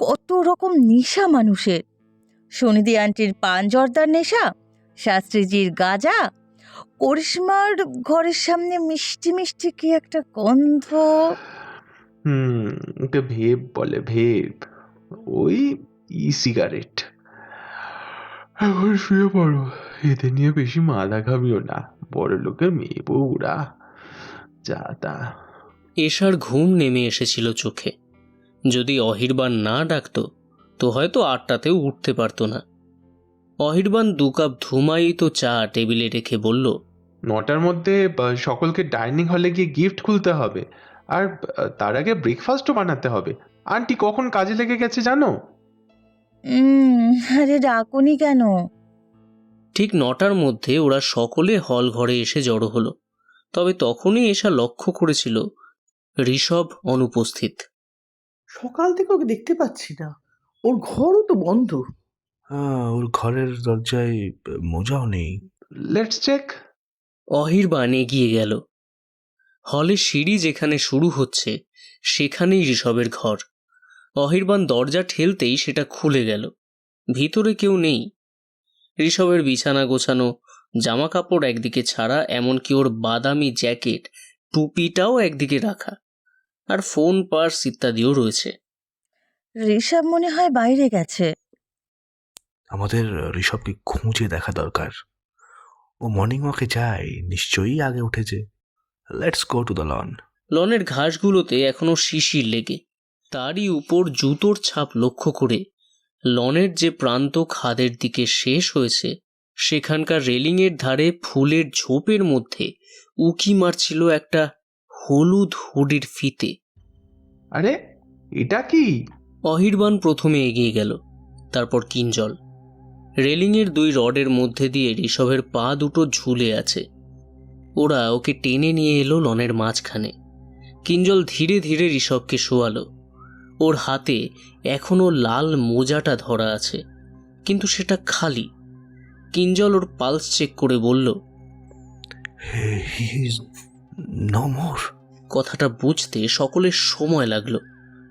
কত রকম নেশা মানুষের। সুনিধি আন্টির পান জর্দার নেশা, শাস্ত্রীজির গাঁজা, করিশ্মার ঘরের সামনে মিষ্টি মিষ্টি কি একটা গন্ধ। ওকে ভেপ বলে, ভেপ। ওই সিগারেট। এখন শুয়ে পড়ো, এদের নিয়ে বেশি মাথা ঘামিও না। বড় লোকের মেয়ে বউরা যা তা। ঈশার ঘুম নেমে এসেছিল চোখে। যদি অহিরবান না ডাকতো তো হয়তো 8টাতেও উঠতে পারতো না। অহিরবান 2 কাপ ধুমায়িত চা টেবিলে রেখে বলল, 9টার মধ্যে সকলকে ডাইনিং হলে গিয়ে গিফট খুলতে হবে, আর তার আগে ব্রেকফাস্টও বানাতে হবে। আন্টি কখন কাজে লেগে গেছে জানো? আরে ডাকুনি কেন? ঠিক 9টার মধ্যে ওরা সকলে হল ঘরে এসে জড়ো হলো। তবে তখনই ঈশা লক্ষ্য করেছিল ঋষভ অনুপস্থিত। সকাল থেকে ওকে দেখতে পাচ্ছি না। ওর ঘরও তো বন্ধ। ওর ঘরের দরজায় মোজাও নেই। Let's check. অহিরবান এগিয়ে গেল। হলের সিঁড়ি যেখানে শুরু হচ্ছে সেখানেই ঋষভের ঘর। অহিরবান দরজা ঠেলতেই সেটা খুলে গেল। ভিতরে কেউ নেই। ঋষভের বিছানা গোছানো, জামা কাপড় একদিকে ছাড়া, এমনকি ওর বাদামি জ্যাকেট, টুপিটাও একদিকে রাখা, আর ফোন, পার্স ইত্যাদিও রয়েছে। ঋষভ মনে হয় বাইরে গেছে। আমাদের ঋষভকে খুঁজে দেখা দরকার। ও মর্নিং ওয়াকে যায়, নিশ্চয়ই আগে উঠেছে। Let's go to the lawn. লনের ঘাসগুলোতে এখনো শিশির লেগে। তারই উপর জুতোর ছাপ লক্ষ্য করে লনের যে প্রান্ত খাদের দিকে শেষ হয়েছে সেখানকার রেলিংয়ের ধারে ফুলের ঝোপের মধ্যে উকি মারছিল একটা হলুদ হুডির ফিতে। আরে এটা কি? অহিরবান প্রথমে এগিয়ে গেল, তারপর কিঞ্জল। রেলিংয়ের 2 রডের মধ্যে দিয়ে ঋষভের পা দুটো ঝুলে আছে। ওরা ওকে টেনে নিয়ে এলো লনের মাঝখানে। কিঞ্জল ধীরে ধীরে ঋষভকে শোয়ালো। ওর হাতে এখনো লাল মোজাটা ধরা আছে, কিন্তু সেটা খালি। কিঞ্জল ওর পালস চেক করে বলল, হি ইজ নো মোর। কথাটা বুঝতে সকলের সময় লাগলো।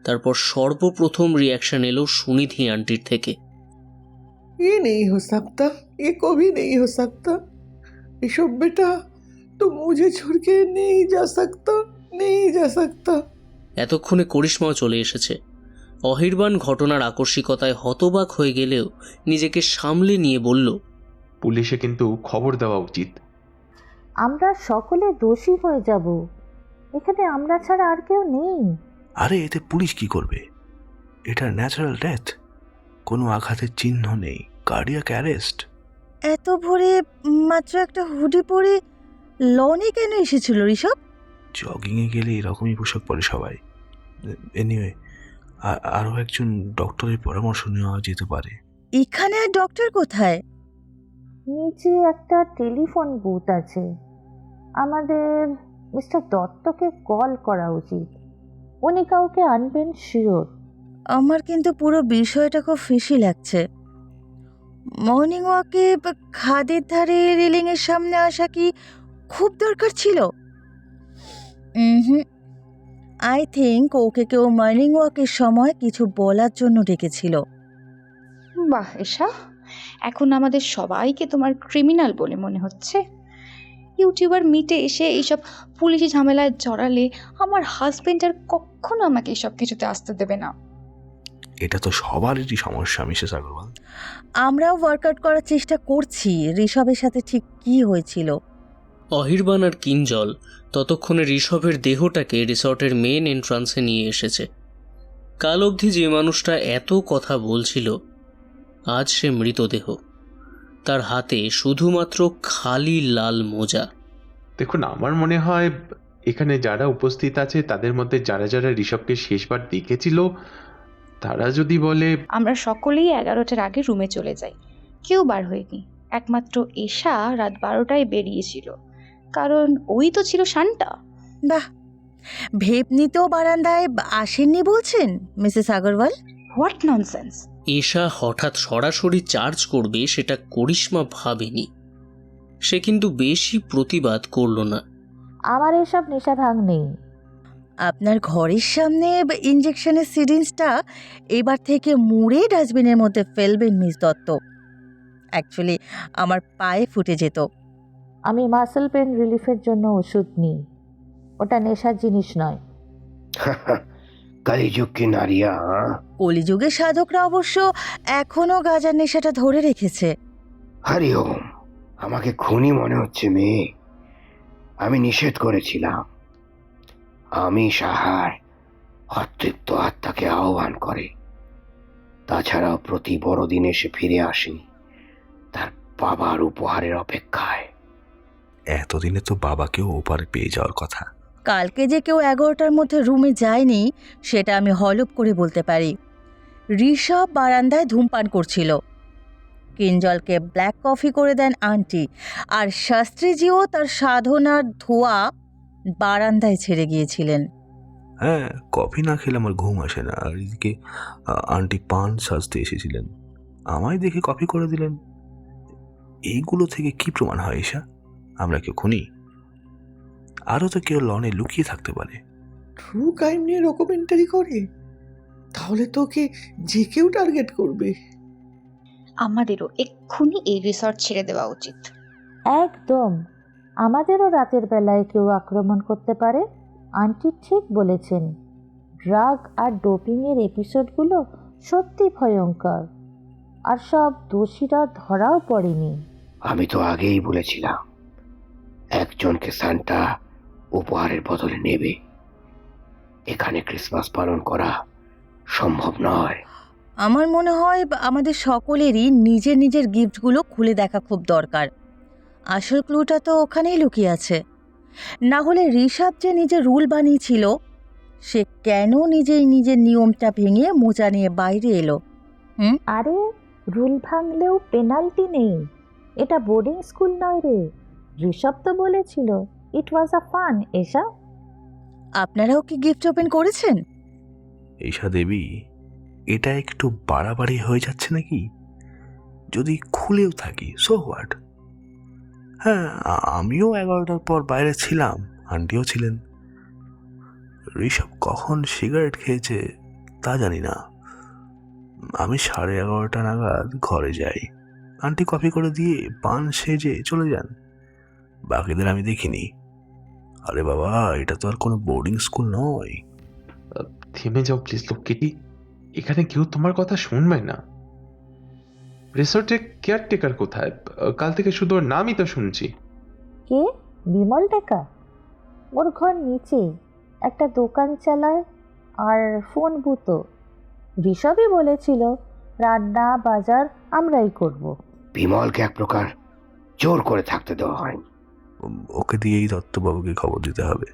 তারপর সর্বপ্রথম রিয়াকশন এলো সুনিধি আন্টির থেকে। ये नहीं हो सकता, ये कभी नहीं हो सकता। ऋषभ बेटा, तुम मुझे छोड़ के नहीं जा सकता, नहीं जा सकता। এতক্ষণে করিশ্মাও চলে এসেছে। অহিরবান ঘটনার আকস্মিকতায় হতবাক হয়ে গেলেও নিজেকে সামলে নিয়ে বলল, পুলিশে কিন্তু খবর দেওয়া উচিত। আমরা সকলে দোষী হয়ে যাব, এখানে আমরা ছাড়া আর কেউ নেই। আরে এতে পুলিশ কি করবে? এটা ন্যাচারাল ডেথ, কোনো আঘাতের চিহ্ন নেই, কার্ডিয়াক অ্যারেস্ট। এত ভোরে মাত্র একটা হুডি পরে লনে কেন এসেছিল ঋষভ? জগিংয়ে গেলে এরকমই পোশাক পরে সবাই। এনিওয়ে, আরও একজন ডক্টরের পরামর্শ নেওয়া যেতে পারে। এখানে আর ডক্টর কোথায়? নিচে একটা টেলিফোন বুথ আছে, আমাদের মিস্টার দত্তকে কল করা উচিত, উনি কাউকে আনবেন শিওর। আমার কিন্তু পুরো বিষয়টা খুব ফিশি লাগছে। মর্নিং ওয়াকে খাদের ধারে রেলিংয়ের সামনে আসা কি খুব দরকার ছিল? হুম, আই থিঙ্ক ওকে কেউ মর্নিং ওয়াকের সময় কিছু বলার জন্য ডেকেছিল। বাহ এশা, এখন আমাদের সবাইকে তোমার ক্রিমিনাল বলে মনে হচ্ছে। ইউটিউবার মিটে এসে এইসব পুলিশি ঝামেলায় জড়ালে আমার হাজবেন্ড আর কখনো আমাকে এসব কিছুতে আসতে দেবে না। এটা তো সবারই সমস্যা মিসেস আগরওয়াল। আমরাও ওয়ার্কআউট করার চেষ্টা করছি ঋষভের সাথে ঠিক কি হয়েছিল। অহিরবান আর কিঞ্জল ততক্ষণে ঋষভের দেহটাকে রিসর্টের মেন এন্ট্রান্সে নিয়ে এসেছে। কাল অবধি যে মানুষটা এত কথা বলছিল, আজ সে মৃতদেহ। তার হাতে শুধুমাত্র খালি লাল মোজা। দেখুন, আমার মনে হয় এখানে যারা উপস্থিত আছে তাদের মধ্যে যারা যারা ঋষভকে শেষবার দেখেছিল তারা যদি বলে, আমরা সকলেই 11টার আগে রুমে চলে যাই। কেউ বার হয়নি, একমাত্র এশা রাত 12টায় বেরিয়েছিল, কারণ ওই তো ছিল শান্তা। বাহ, ভেবনিতেও বারান্দায় আসেননি বলছেন Mrs Agarwal? What nonsense! Esha হঠাৎ সরাসরি চার্জ করবে সেটা করিশ্মা ভাবেনি। সে কিন্তু বেশি প্রতিবাদ করল না। আমার এসব নেশা ভাঙ নেই। আপনার ঘরের সামনে ইঞ্জেকশনের সিরিঞ্জটা এবার থেকে মুড়ে ডাস্টবিনের মধ্যে ফেলবেন মিস দত্ত। অ্যাকচুয়ালি আমার পায়ে ফুটে যেত। আমি মাসেল পেন রিলিফের জন্য ওষুধ নিই, ওটা নেশার জিনিস নয়। কালীযুগ কি নারিয়া? কলিযুগের সাধকরা অবশ্য এখনও গাঁজার নেশাটা ধরে রেখেছে। হরি ওম, আমাকে খুনি মনে হচ্ছে মেয়ে। আমি নিষেধ করেছিলাম। আমি সাহার অতৃপ্ত আত্মাকে আহ্বান করে। তাছাড়াও প্রতি বড়দিন এসে ফিরে আসি তার বাবার উপহারের অপেক্ষায়। এতদিনে তো বাবাকেও ওপারে পেয়ে যাওয়ার কথা। কালকে যে কেউ 11টার মধ্যে রুমে যায়নি সেটা আমি হলপ করে বলতে পারি। ঋষভ বারান্দায় ধূমপান করছিল, কিঞ্জলকে ব্ল্যাক কফি করে দেন আন্টি, আর শাস্ত্রীজিও তার সাধনার ধোয়া বারান্দায় ছেড়ে গিয়েছিলেন। হ্যাঁ, কফি না খেলে আমার ঘুম আসে না। আর এদিকে আন্টি পান সাজতে এসেছিলেন, আমায় দেখে কফি করে দিলেন। এইগুলো থেকে কি প্রমাণ হয় ঈশা আমরা কেউ খুনি? আরও তো কেউ লনে লুকিয়ে থাকতে পারে। ট্রু ক্রাইম নিয়ে ডকুমেন্টারি করে, তাহলে তোকে যে কেউ টার্গেট করবে। আমাদেরও এক্ষুনি এই রিসর্ট ছেড়ে দেওয়া উচিত। একদম, আমাদেরও রাতের বেলায় কেউ আক্রমণ করতে পারে। আন্টি ঠিক বলেছেন, ড্রাগ আর ডোপিংয়ের এপিসোডগুলো সত্যি ভয়ঙ্কর, আর সব দোষীরা ধরাও পড়েনি। আমি তো আগেই বলেছিলাম একজনকে সান্টা উপহারের বদলে নেবে। এখানে ক্রিসমাস পালন করা সম্ভব নয়। আমার মনে হয় আমাদের সকলেরই নিজের নিজের গিফটগুলো খুলে দেখা খুব দরকার। আসল ক্লুটা তো ওখানেই লুকিয়ে আছে। না হলে ঋষভ যে নিজের রুল বানিয়েছিল, সে কেন নিজেই নিজের নিয়মটা ভেঙে মোজা নিয়ে বাইরে এলো? আরে, রুল ভাঙলেও পেনাল্টি নেই, এটা বোর্ডিং স্কুল নয় রে। ঋষভ তো বলেছিল ইট ওয়াজ আ ফান। এসা, আপনারাও কি গিফট ওপেন করেছেন? ঈশা দেবী, এটা একটু বাড়াবাড়ি হয়ে যাচ্ছে নাকি? যদি খুলেও থাকি সো হোয়াট? হ্যাঁ, আমিও 11টার পর বাইরে ছিলাম, আন্টিও ছিলেন। ঋষভ কখন সিগারেট খেয়েছে তা জানি না। আমি 11:30 নাগাদ ঘরে যাই। আন্টি কফি করে দিয়ে পান সেজে চলে যান। বাকিদের আমি দেখিনি। আরে বাবা, এটা তো আর কোনো বোর্ডিং স্কুল নয়। থেমে যাও প্লিজ লক্ষ্মীটি, এখানে কেউ তোমার কথা শুনবে না। রিসোর্টের কেয়ারটেকার কোথায়? কাল থেকে শুধু ওর নামই তো শুনছি। কে? বিমল টেকা? ওর ঘর নিচে, একটা দোকান চালায় আর ফোন বুথও। ঋষভই বলেছিল রান্না বাজার আমরাই করব। বিমলকে এক প্রকার জোর করে থাকতে দেওয়া হয়নি। ওকে দিয়েই দত্তবাবুকে খবর দিতে হবে।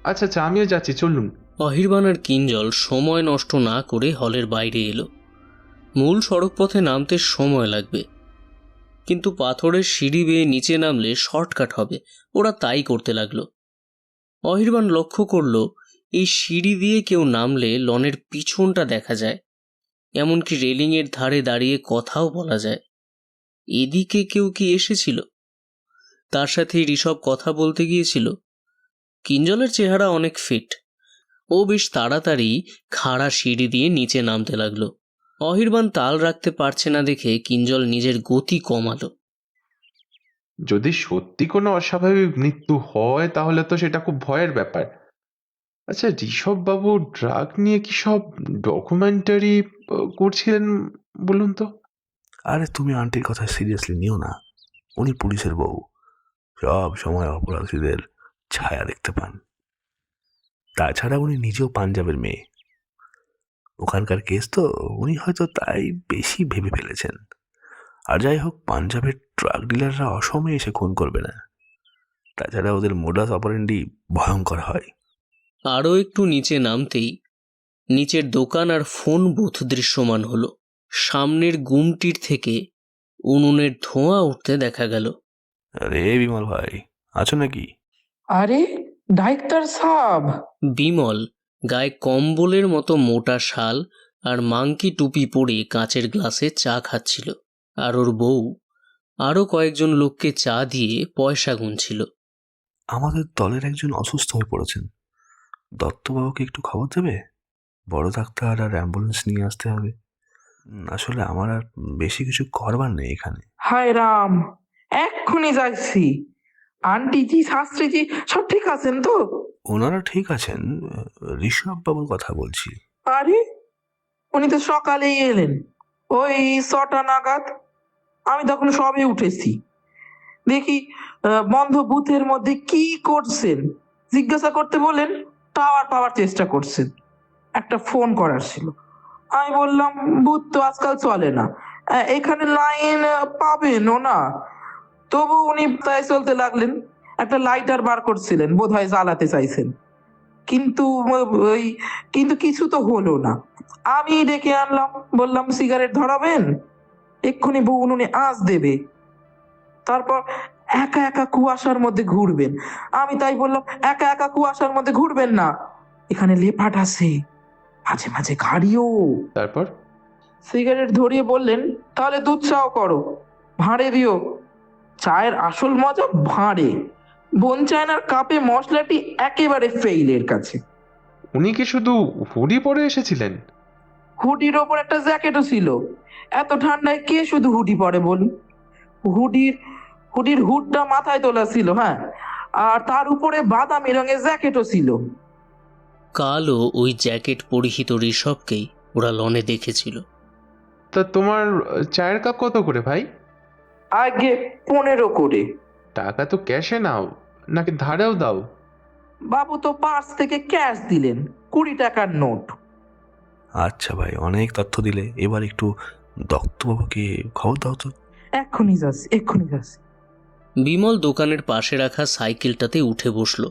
আচ্ছা আচ্ছা, আমিও যাচ্ছি, চলুন। অহিরবান আর কিঞ্জল সময় নষ্ট না করে হলের বাইরে এলো। মূল সড়কপথে নামতে সময় লাগবে, কিন্তু পাথরের সিঁড়ি বেয়ে নিচে নামলে শর্টকাট হবে। ওরা তাই করতে লাগলো। অহিরবান লক্ষ্য করল এই সিঁড়ি দিয়ে কেউ নামলে লনের পিছনটা দেখা যায়, এমনকি রেলিংয়ের ধারে দাঁড়িয়ে কথাও বলা যায়। এদিকে কেউ কি এসেছিল? তার সাথে ঋষভ কথা বলতে গিয়েছিল? কিঞ্জলের চেহারা অনেক ফিট। ও বেশ তাড়াতাড়ি খাড়া সিঁড়ি দিয়ে নিচে নামতে লাগলো। অহিরবান তাল রাখতে পারছে না দেখে কিঞ্জল নিজের গতি কমালো। যদি সত্যি কোনো অস্বাভাবিক মৃত্যু হয় তাহলে তো সেটা খুব ভয়ের ব্যাপার। আচ্ছা, ঋষভ বাবু ড্রাগ নিয়ে কি সব ডকুমেন্টারি করছিলেন বলুন তো? আরে তুমি আন্টির কথা সিরিয়াসলি নিও না। উনি পুলিশের বউ, সব সময় অপরাধীদের ছায়া দেখতে পান। তাছাড়া উনি নিজেও পাঞ্জাবের মেয়ে। ওখানকার কেস তো, উনি হয়তো তাই বেশি ভেবে ফেলেছেন। আর যাই হোক, পাঞ্জাবের ট্রাক ডিলাররা অসময়ে এসে খুন করবে না। তাছাড়া ওদের মোডাস অপারেন্ডি ভয়ঙ্কর হয়। আরও একটু নিচে নামতেই নিচের দোকান আর ফোন বুথ দৃশ্যমান হলো। সামনের গুমটির থেকে উনুনের ধোঁয়া উঠতে দেখা গেল। আরে বিমল ভাই, আছো নাকি? আরে ডাক্তার সাহেব! বিমল গায়ে কম্বলের মতো মোটা শাল আর মাংকি টুপি পরে কাঁচের গ্লাসে চা খাচ্ছিল, আর ওর বউ আরও কয়েকজন লোককে চা দিয়ে পয়সা গুনছিল। আমাদের দলের একজন অসুস্থ হয়ে পড়েছেন। দত্তবাবুকে একটু খবর দেবে? বড় ডাক্তার আর অ্যাম্বুলেন্স নিয়ে আসতে হবে। আসলে আমার আর বেশি কিছু করবার নেই এখানে। হায় রাম, এক্ষুনি যাচ্ছি। আন্টিজি শাস্ত্রীজি সব ঠিক আছেন তো? ওনারা ঠিক আছেন। ঋষভ বাবুর কথা বলছি। আরে উনি তো সকালেই এলেন, ওই 6টা নাগাদ। আমি তখন সবে উঠেছি। দেখি বন্ধ বুথের মধ্যে কি করছেন জিজ্ঞাসা করতে বলেন, টাওয়ার পাওয়ার চেষ্টা করছেন। একটা ফোন করার ছিল। আমি বললাম বুথ তো আজকাল চলে না, এখানে লাইন পাবেনও না। তবু উনি তাই চলতে লাগলেন। একটা লাইটার বার করছিলেন, বোধহয় জ্বালাতে চাইছেন। কিন্তু ওই কিন্তু কিছু তো হলো না। আমি ডেকে আনলাম, বললাম সিগারেট ধরাবেন, এক্ষুনি বউ উনুনে আঁচ দেবে। তারপর একা একা কুয়াশার মধ্যে ঘুরবেন। আমি তাই বললাম, একা একা কুয়াশার মধ্যে ঘুরবেন না, এখানে লেপাট আছে, মাঝে মাঝে গাড়িও। তারপর? সিগারেট ধরিয়ে বললেন, তাহলে দুধ চাও করো, ভাঁড়ে দিও। চায়ের আসল মজা ভাঁড়ে। বোন চায়নার কাপে মশলাটি একেবারে ফেইলের কাছে। উনি কি শুধু হুডি পরে এসেছিলেন? হুডির ওপর একটা জ্যাকেটও ছিল। এত ঠান্ডায় কে শুধু হুডি পরে বলুন? হুডির হুডটা মাথায় তোলা ছিল, হ্যাঁ, আর তার উপরে বাদামি রঙের জ্যাকেটও ছিল। কালো ওই জ্যাকেট পরিহিত ঋষভকেই ওরা লনে দেখেছিল। তা তোমার চায়ের কাপ কত করে ভাই? আগে 15 করে। টাকা তো ক্যাশে নাও নাকি ধারেও দাও? বাবু তো পার্স থেকে ক্যাশ দিলেন, 20 টাকার নোট। আচ্ছা ভাই, অনেক তথ্য দিলে। এবার একটু দত্তবাবুকে খবর দাও তো। এক্ষুনি যাচ্ছি। বিমল দোকানের পাশে রাখা সাইকেলটাতে উঠে বসল।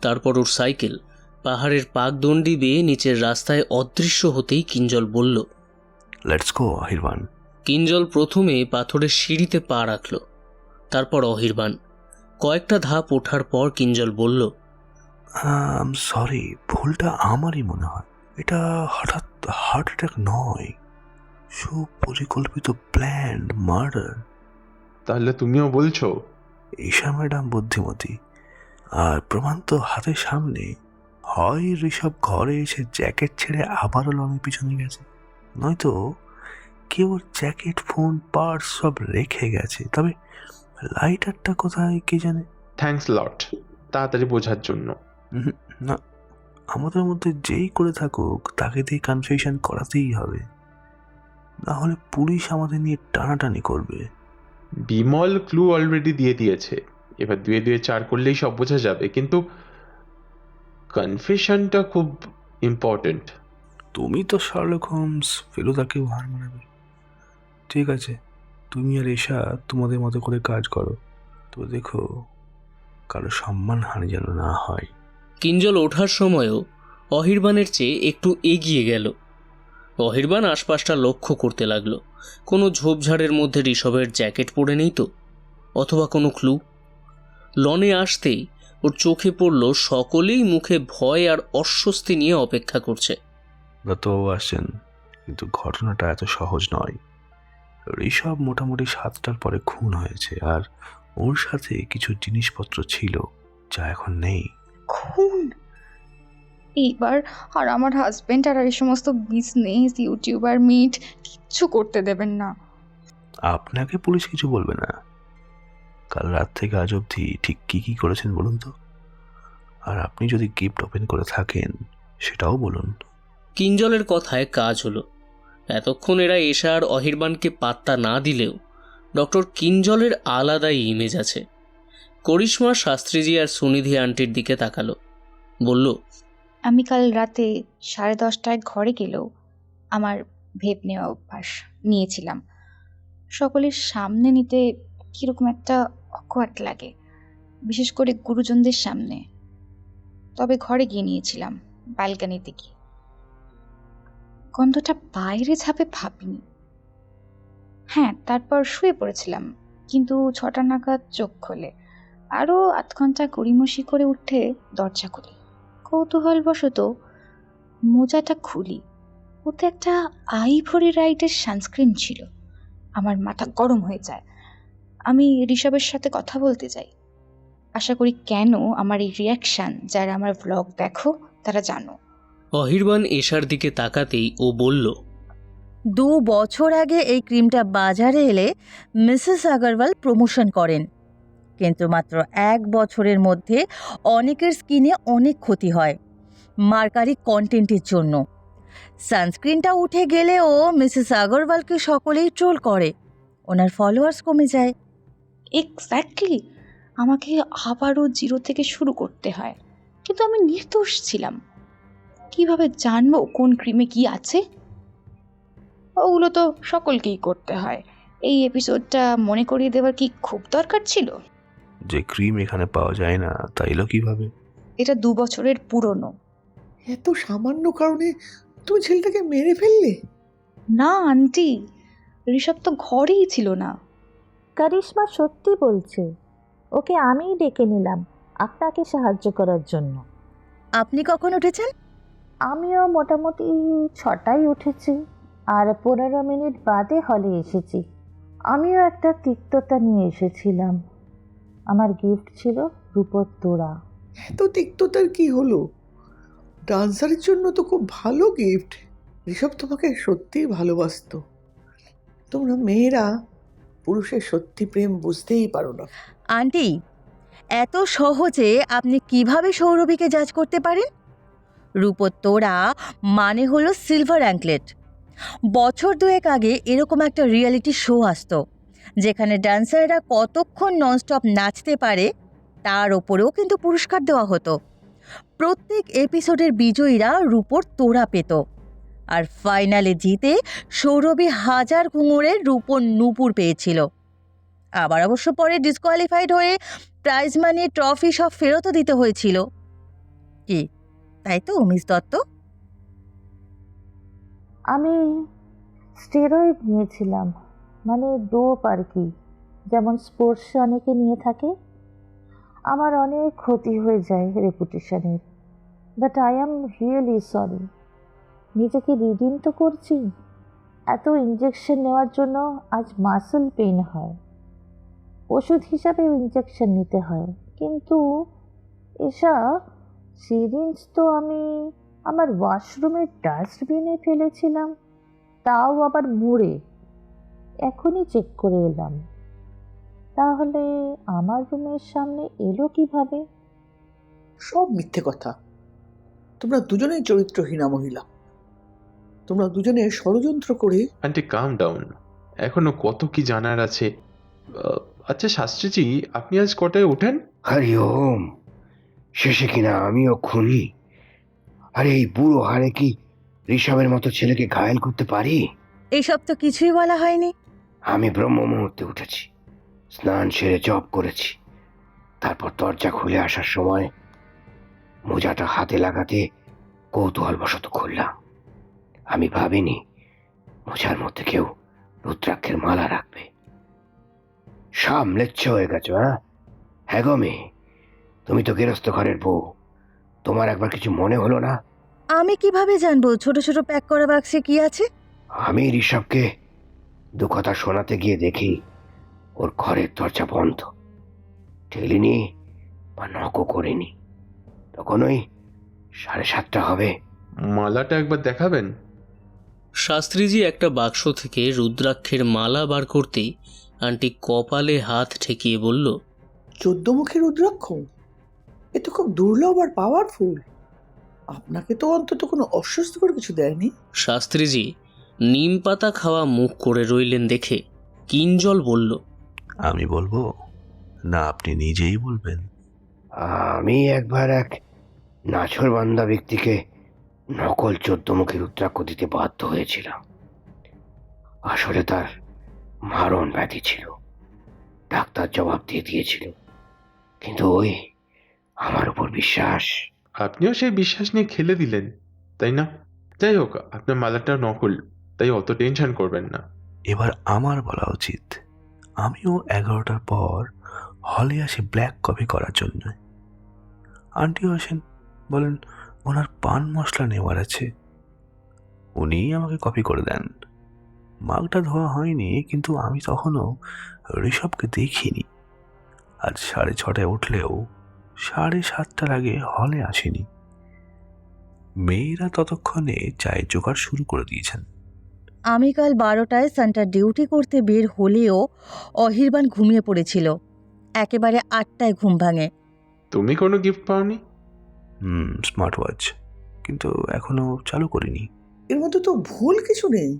তারপর ওর সাইকেল পাহাড়ের পাকদণ্ডি বেয়ে নিচের রাস্তায় অদৃশ্য হতেই কিঞ্জল বলল, লেটস গো অহিরবান। কিঞ্জল প্রথমে পাথরের সিঁড়িতে পা রাখল, তারপর অহিরবান। কয়েকটা ধাপ ওঠার পর কিঞ্জল বলল, সরি, ভুলটা আমারই মনে হয়। এটা হঠাৎ হার্ট অ্যাটাক নয়, সুপরিকল্পিত প্ল্যান্ড মার্ডার। তাহলে তুমিও বলছো? ঈশা ম্যাডাম বুদ্ধিমতী, আর প্রমাণ তো হাতের সামনে। হয় ঋষভ ঘরে এসে জ্যাকেট ছেড়ে আবারও লনের পিছনে গেছে, নয়তো কেউ ওর জ্যাকেট, ফোন, পার্স সব রেখে গেছে। তবে লাইটারটা কোথায় কে জানে। থ্যাঙ্কস লট তাড়াতাড়ি বোঝার জন্য। না, আমাদের মধ্যে যেই করে থাকুক তাকে দিয়ে কনফেশন করাতেই হবে, না হলে পুলিশ আমাদের নিয়ে টানাটানি করবে। বিমল ক্লু অলরেডি দিয়ে দিয়েছে, এবার 2 2 4 করলেই সব বোঝা যাবে, কিন্তু কনফেশনটা খুব ইম্পর্টেন্ট। তুমি তো শার্লক হোমস, ফেলুদাকেও হার মানাবে। ঠিক আছে, তুমি আর এশা তোমাদের মতো করে কাজ করো, তো দেখো কারো সম্মানহানি যেন না হয়। কিঞ্জল ওঠার সময়ও অহিরবানের চেয়ে একটু এগিয়ে গেল। অহিরবান আশপাশটা লক্ষ্য করতে লাগলো। কোনো ঝোপঝাড়ের মধ্যে ঋষভের জ্যাকেট পরে নেই তো, অথবা কোনো ক্লু। লনে আসতেই ওর চোখে পড়ল সকলেই মুখে ভয় আর অস্বস্তি নিয়ে অপেক্ষা করছে। দত্তবাবু আসছেন, কিন্তু ঘটনাটা এত সহজ নয়। ঋষভ মোটামুটি 7টার পরে খুন হয়েছে, আর ওর সাথে কিছু জিনিসপত্র ছিল যা এখন নেই। খুন? এইবার আর আমার হাজবেন্ড আর এই সমস্ত বিজনেস ইউটিউবার মিট কিচ্ছু করতে দেবেন না। আপনাকে পুলিশ কিছু বলবে না। কাল রাত থেকে আজ অবধি ঠিক কি কি করেছেন বলুন তো, আর আপনি যদি গিফট ওপেন করে থাকেন সেটাও বলুন। কিঞ্জলের কথায় কাজ হলো। এতক্ষণ এরা এশা আর অহিরবানকে পাত্তা না দিলেও ডক্টর কিঞ্জলের আলাদাই ইমেজ আছে। করিশ্মা শাস্ত্রীজি আর সুনিধি আন্টির দিকে তাকালো, বলল, আমি কাল রাতে 10:30টায় ঘরে গেলেও আমার ভেপ নেওয়া অভ্যাস নিয়েছিলাম। সকলের সামনে নিতে কীরকম একটা অকওয়ার্ড লাগে, বিশেষ করে গুরুজনদের সামনে। তবে ঘরে গিয়ে নিয়েছিলাম, ব্যালকানিতে গিয়ে। গন্ধটা বাইরে ঝাঁপে ভাবিনি। হ্যাঁ, তারপর শুয়ে পড়েছিলাম, কিন্তু 6টা নাগাদ চোখ খোলে। আরও 8 ঘন্টা গড়িমসি করে উঠে দরজা খুলি। কৌতূহলবশত মোজাটা খুলি, ওতে একটা আইভরি রাইটের সানস্ক্রিন ছিল। আমার মাথা গরম হয়ে যায়। আমি ঋষভের সাথে কথা বলতে যাই। আশা করি কেন আমার এই রিয়াকশান যারা আমার ভ্লগ দেখো তারা জানো। অহিরবান এশার দিকে তাকাতেই ও বলল, 2 বছর আগে এই ক্রিমটা বাজারে এলে মিসেস আগরওয়াল প্রমোশন করেন, কিন্তু মাত্র 1 বছরের মধ্যে অনেকের স্কিনে অনেক ক্ষতি হয় মার্কারি কন্টেন্টের জন্য। সানস্ক্রিনটা উঠে গেলেও মিসেস আগরওয়ালকে সকলেই ট্রোল করে, ওনার ফলোয়ার্স কমে যায়। এক্স্যাক্টলি, আমাকে আবারও 0 থেকে শুরু করতে হয়। কিন্তু আমি নির্দোষ ছিলাম। কিভাবে জানবো কোন ক্রিমে কি আছে? ওগুলো তো সকলকেই করতে হয়। এই এপিসোডটা মনে করিয়ে দেওয়ার কি খুব দরকার ছিল? যে ক্রিম এখানে পাওয়া যায় না তা এলো কিভাবে? এটা 2 বছরের পুরনো। এত সামান্য কারণে তুমি ছেলেটাকে মেরে ফেললে? না আন্টি, ঋষভ তো ঘরেই ছিল না। কারিশ্মা সত্যি বলছে, ওকে আমিই ডেকে নিলাম আপনাকে সাহায্য করার জন্য। আপনি কখন উঠেছেন? আমিও মোটামুটি 6টায় উঠেছি, আর 15 মিনিট বাদে হলে এসেছি। আমিও একটা তিক্ততা নিয়ে এসেছিলাম। আমার গিফট ছিল রূপোর তোড়া। এত তিক্ততার কি হলো? ডান্সারের জন্য তো খুব ভালো গিফট। ঋষভ তোমাকে সত্যিই ভালোবাসতো। তোমরা মেয়েরা পুরুষের সত্যি প্রেম বুঝতেই পারো না। আন্টি, এত সহজে আপনি কিভাবে সৌরভীকে জাজ করতে পারেন? রূপোর তোড়া মানে হলো সিলভার অ্যাঙ্কলেট। বছর 2 আগে এরকম একটা রিয়েলিটি শো আসতো, যেখানে ডান্সাররা কতক্ষণ ননস্টপ নাচতে পারে তার ওপরেও কিন্তু পুরস্কার দেওয়া হতো। প্রত্যেক এপিসোডের বিজয়ীরা রূপোর তোড়া পেত, আর ফাইনালে জিতে সৌরভী 1000 ঘুঙুরের রূপোর নূপুর পেয়েছিল। আবার অবশ্য পরে ডিসকোয়ালিফাইড হয়ে প্রাইজ মানি, ট্রফি সব ফেরতও দিতে হয়েছিল। কি তাই তো মিস দত্ত? আমি স্টেরয়েড নিয়েছিলাম, মানে ডোপ আর কি, যেমন স্পোর্টসে অনেকে নিয়ে থাকে। আমার অনেক ক্ষতি হয়ে যায় রেপুটেশনের, but I am really sorry. নিজেকে রিডিম তো করছি, এত ইঞ্জেকশন নেওয়ার জন্য আজ মাসল পেইন হয়। ওষুধ হিসাবেও ইঞ্জেকশন নিতে হয়। কিন্তু এসা, সিরিঞ্জ তো আমি আমার ওয়াশরুমের ডাস্টবিনে ফেলেছিলাম, তাও আবার মুড়ে। এখনই চেক করে এলাম। তাহলে আমার রুমের সামনে এলো কিভাবে? সব মিথ্যে কথা। তোমরা দুজনেই চরিত্রহীনা মহিলা। তোমরা দুজনে ষড়যন্ত্র করে। আন্টি কাম ডাউন, এখনো কত কি জানার আছে। আচ্ছা শাস্ত্রীজি, আপনি আজ কটায় ওঠেন? হরি ওম, শেষে কিনা আমিও খুনি। আরে এই বুড়ো হারে কি ঋষভের মতো ছেলেকে ঘায়েল করতে পারি? এইসব তো কিছুই বলা হয়নি। আমি ব্রহ্ম মুহূর্তে উঠেছি, স্নান সেরে জপ করেছি, তারপর দরজা খুলে আসার সময় মোজাটা হাতে লাগাতে কৌতূহলবশত খুললাম। আমি ভাবিনি মোজার মধ্যে কেউ রুদ্রাক্ষের মালা রাখবে। সামলেচ্ছ হয়ে গেছো, হ্যাঁ? হ্যাঁ গো মেয়ে, তুমি তো গেরস্ত ঘরের বউ, তোমার একবার কিছু মনে হলো না? আমি কিভাবে জানবো ছোট ছোট প্যাক করা বাক্সে কি আছে? আমি ঋষভকে দু কথা শোনাতে গিয়ে দেখি ওর ঘরের দরজা বন্ধ, ঠেলিনি বা নকও করিনি। তখন ওই 7:30 হবে। মালাটা একবার দেখাবেন? শাস্ত্রীজি একটা বাক্স থেকে রুদ্রাক্ষের মালা বার করতেই আন্টি কপালে হাত ঠেকিয়ে বলল, 14 মুখী রুদ্রাক্ষ, এ তো খুব দুর্লভ আর পাওয়ারফুল। আপনাকে তো অন্তত কোনো অস্বস্তিকর কিছু দেয়নি। শাস্ত্রীজি নিম পাতা খাওয়া মুখ করে রইলেন দেখে কিঞ্জল বলল, আমি বলবো না আপনি নিজেই বলবেন? আমি একবার এক নাছোড়বান্দা ব্যক্তিকে নকল 14 মুখী রুদ্রাক্ষ দিতে বাধ্য হয়েছিলাম। আসলে তার মারণ ব্যাধি ছিল, ডাক্তার জবাব দিয়ে দিয়েছিল, কিন্তু ওই আমার উপর বিশ্বাস। আপনিও সেই বিশ্বাস নিয়ে খেলে দিলেন, তাই না? যাই হোক, আপনার মালাটা নকল, তাই অত টেনশন করবেন না। এবার আমার বলা উচিত। আমিও 11টার পর হলে আসি ব্ল্যাক কফি করার জন্য। আন্টিও আসেন, বলেন ওনার পান মশলা নেওয়ার আছে। উনিই আমাকে কফি করে দেন। মাগটা ধোয়া হয়নি, কিন্তু আমি তখনও ঋষভকে দেখিনি। আজ 6:30টায় উঠলেও 7:30টার আগে হলে আসেনি। মেয়েরা ততক্ষণে চায়ের জোগাড় শুরু করে দিয়েছেন। আমি কাল 12টায় সেন্টার ডিউটি করতে বের হলেও অহিরবান ঘুমিয়ে পড়েছিল। একেবারে 8টায় ঘুম ভাঙে। তুমি কোনো গিফট পাওনি? স্মার্ট ওয়াচ, কিন্তু এখনো চালু করিনি। এর মধ্যে তো ভুল কিছু নেই।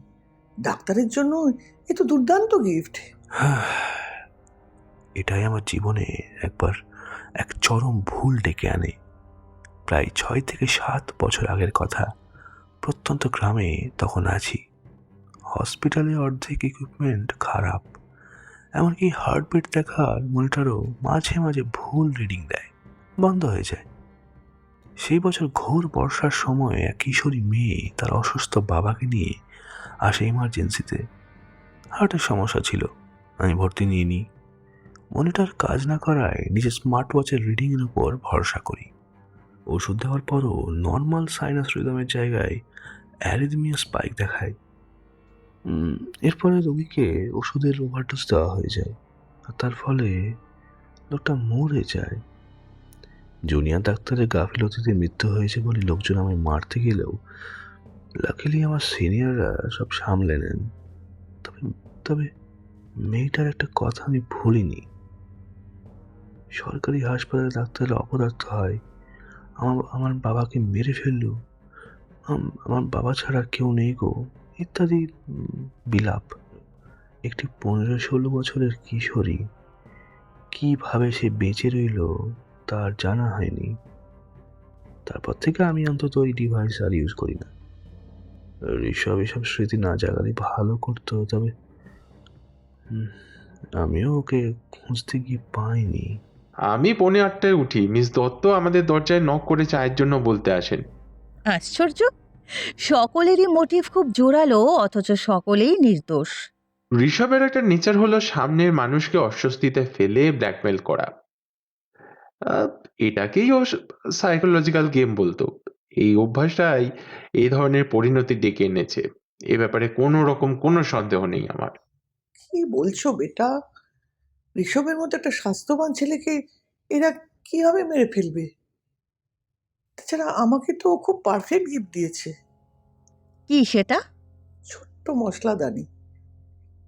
ডাক্তারের জন্য এ তো দুর্দান্ত গিফট। এটাই আমার জীবনে একবার এক চরম ভুল ডেকে আনে। প্রায় 6 থেকে 7 বছর আগের কথা। প্রত্যন্ত গ্রামে তখন আছি। হসপিটালে অর্ধেক ইকুইপমেন্ট খারাপ, এমনকি হার্টবিট দেখার মনিটরও মাঝে মাঝে ভুল রিডিং দেয়, বন্ধ হয়ে যায়। সেই বছর ঘোর বর্ষার সময় এক কিশোরী মেয়ে তার অসুস্থ বাবাকে নিয়ে আসে ইমার্জেন্সিতে। হার্টের সমস্যা ছিল, আমি ভর্তি নিয়ে নিই। মনিটর কাজ না করায় নিজের স্মার্ট ওয়াচের রিডিংয়ের উপর ভরসা করি। ওষুধ দেওয়ার পরও নর্মাল সাইনাস রিদমের জায়গায় অ্যারিথমিয়া স্পাইক দেখায়। এরপরে রোগীকে ওষুধের ওভারডোজ দেওয়া হয়ে যায়, আর তার ফলে লোকটা মরে যায়। জুনিয়র ডাক্তারের গাফিলতিতে মৃত্যু হয়েছে বলে লোকজন আমায় মারতে গেলেও লাকিলি আমার সিনিয়ররা সব সামলে নেন। তবে তবে মেয়েটার একটা কথা আমি ভুলিনি। সরকারি হাসপাতালে ডাক্তাররা অপদার্থ হয়। আমার বাবাকে মেরে ফেললো, আমার বাবা ছাড়া কেউ নেই গো, ইত্যাদি বিলাপ। একটি 15-16 বছরের কিশোরী কিভাবে সে বেঁচে রইল তার জানা হয়নি। তারপর থেকে আমি অন্তত ওই ডিভাইস আর ইউজ করি না। এসব স্মৃতি না জাগালে ভালো করতো। তবে আমিও ওকে খুঁজতে গিয়ে পাইনি। আমি 7:45টায় উঠি, মিস দত্ত আমাদের দরজায় নক করে চায়ের জন্য বলতে আসেন। আশ্চর্য, সকলেরই মোটিভ খুব জোরালো, অথচ সকলেই নির্দোষ। ঋষভের একটা নেচার হলো সামনের মানুষকে অস্বস্তিতে ফেলে ব্ল্যাকমেল করা। আহ, এটাকেই ও সাইকোলজিক্যাল গেম বলতো। এই অভ্যাসটাই এই ধরনের পরিণতি ডেকে এনেছে, এ ব্যাপারে কোনো রকম কোনো সন্দেহ নেই আমার। কি বলছো বেটা? ঋষভের মতো একটা স্বাস্থ্যবান ছেলেকে এরা কিভাবে মেরে ফেলবে? তাছাড়া আমাকে তো ও খুব পারফেক্ট গিফট দিয়েছে, কি সেটা? ছোট্ট মশলাদানি।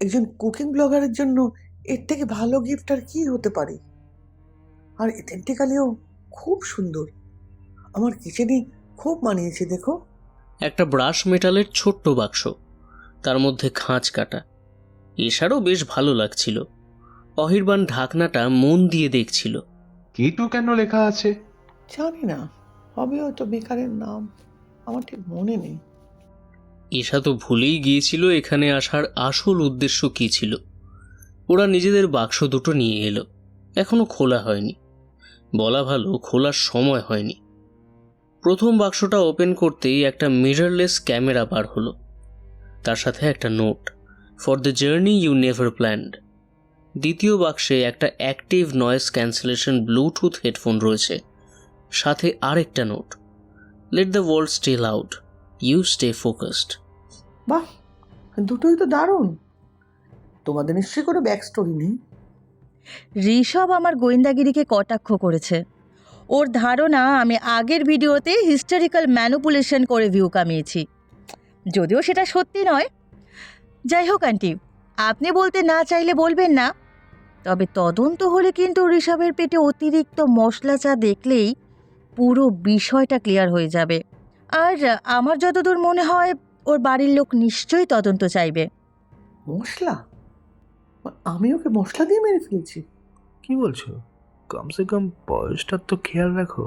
একজন কুকিং ব্লগারের জন্য এর থেকে ভালো গিফট আর কি হতে পারে? আর এথেন্টিক্যালিও খুব সুন্দর, আমার কিচেনে খুব মানিয়েছে। দেখো, একটা ব্রাশ মেটালের ছোট্ট বাক্স, তার মধ্যে খাঁজ কাটা। এশারও বেশ ভালো লাগছিল। অহিরবান ঢাকনাটা মন দিয়ে দেখছিল। কেটু কেন লেখা আছে? জানি না, হবে হয়তো বেকারের নাম, আমার ঠিক মনে নেই। এশা তো ভুলেই গিয়েছিল এখানে আসার আসল উদ্দেশ্য কী ছিল। ওরা নিজেদের বাক্স দুটো নিয়ে এলো, এখনো খোলা হয়নি। বলা ভালো, খোলার সময় হয়নি। প্রথম বাক্সটা ওপেন করতেই একটা মিররলেস ক্যামেরা বার হলো, তার সাথে একটা note, for the journey you never planned. দ্বিতীয় বাক্সে একটা active noise cancellation Bluetooth headphone রয়েছে, সাথে আরেকটা note, let the world stay loud, you stay focused. বাহ, দুটোই তো দারুণ। তোমাদের নিশ্চয়ই কোনো ব্যাক স্টোরি নেই? ঋষভ আমার গোয়েন্দাগিরিকে কটাক্ষ করেছে। ওর ধারণা আমি আগের ভিডিওতে হিস্টোরিক্যাল ম্যানুপুলেশন করে ভিউ কামিয়েছি, যদিও সেটা সত্যি নয়। যাই হোক আন্টি, আপনি বলতে না চাইলে বলবেন না, তবে তদন্ত হলে কিন্তু ঋষভের পেটে অতিরিক্ত মশলা চা দেখলেই পুরো বিষয়টা ক্লিয়ার হয়ে যাবে। আর আমার যতদূর মনে হয় ওর বাড়ির লোক নিশ্চয়ই তদন্ত চাইবে। মশলা? আমি ওকে মশলা দিয়ে মেরে ফেলেছি? কি বলছো? কমসে কম বয়সটার তো খেয়াল রাখো।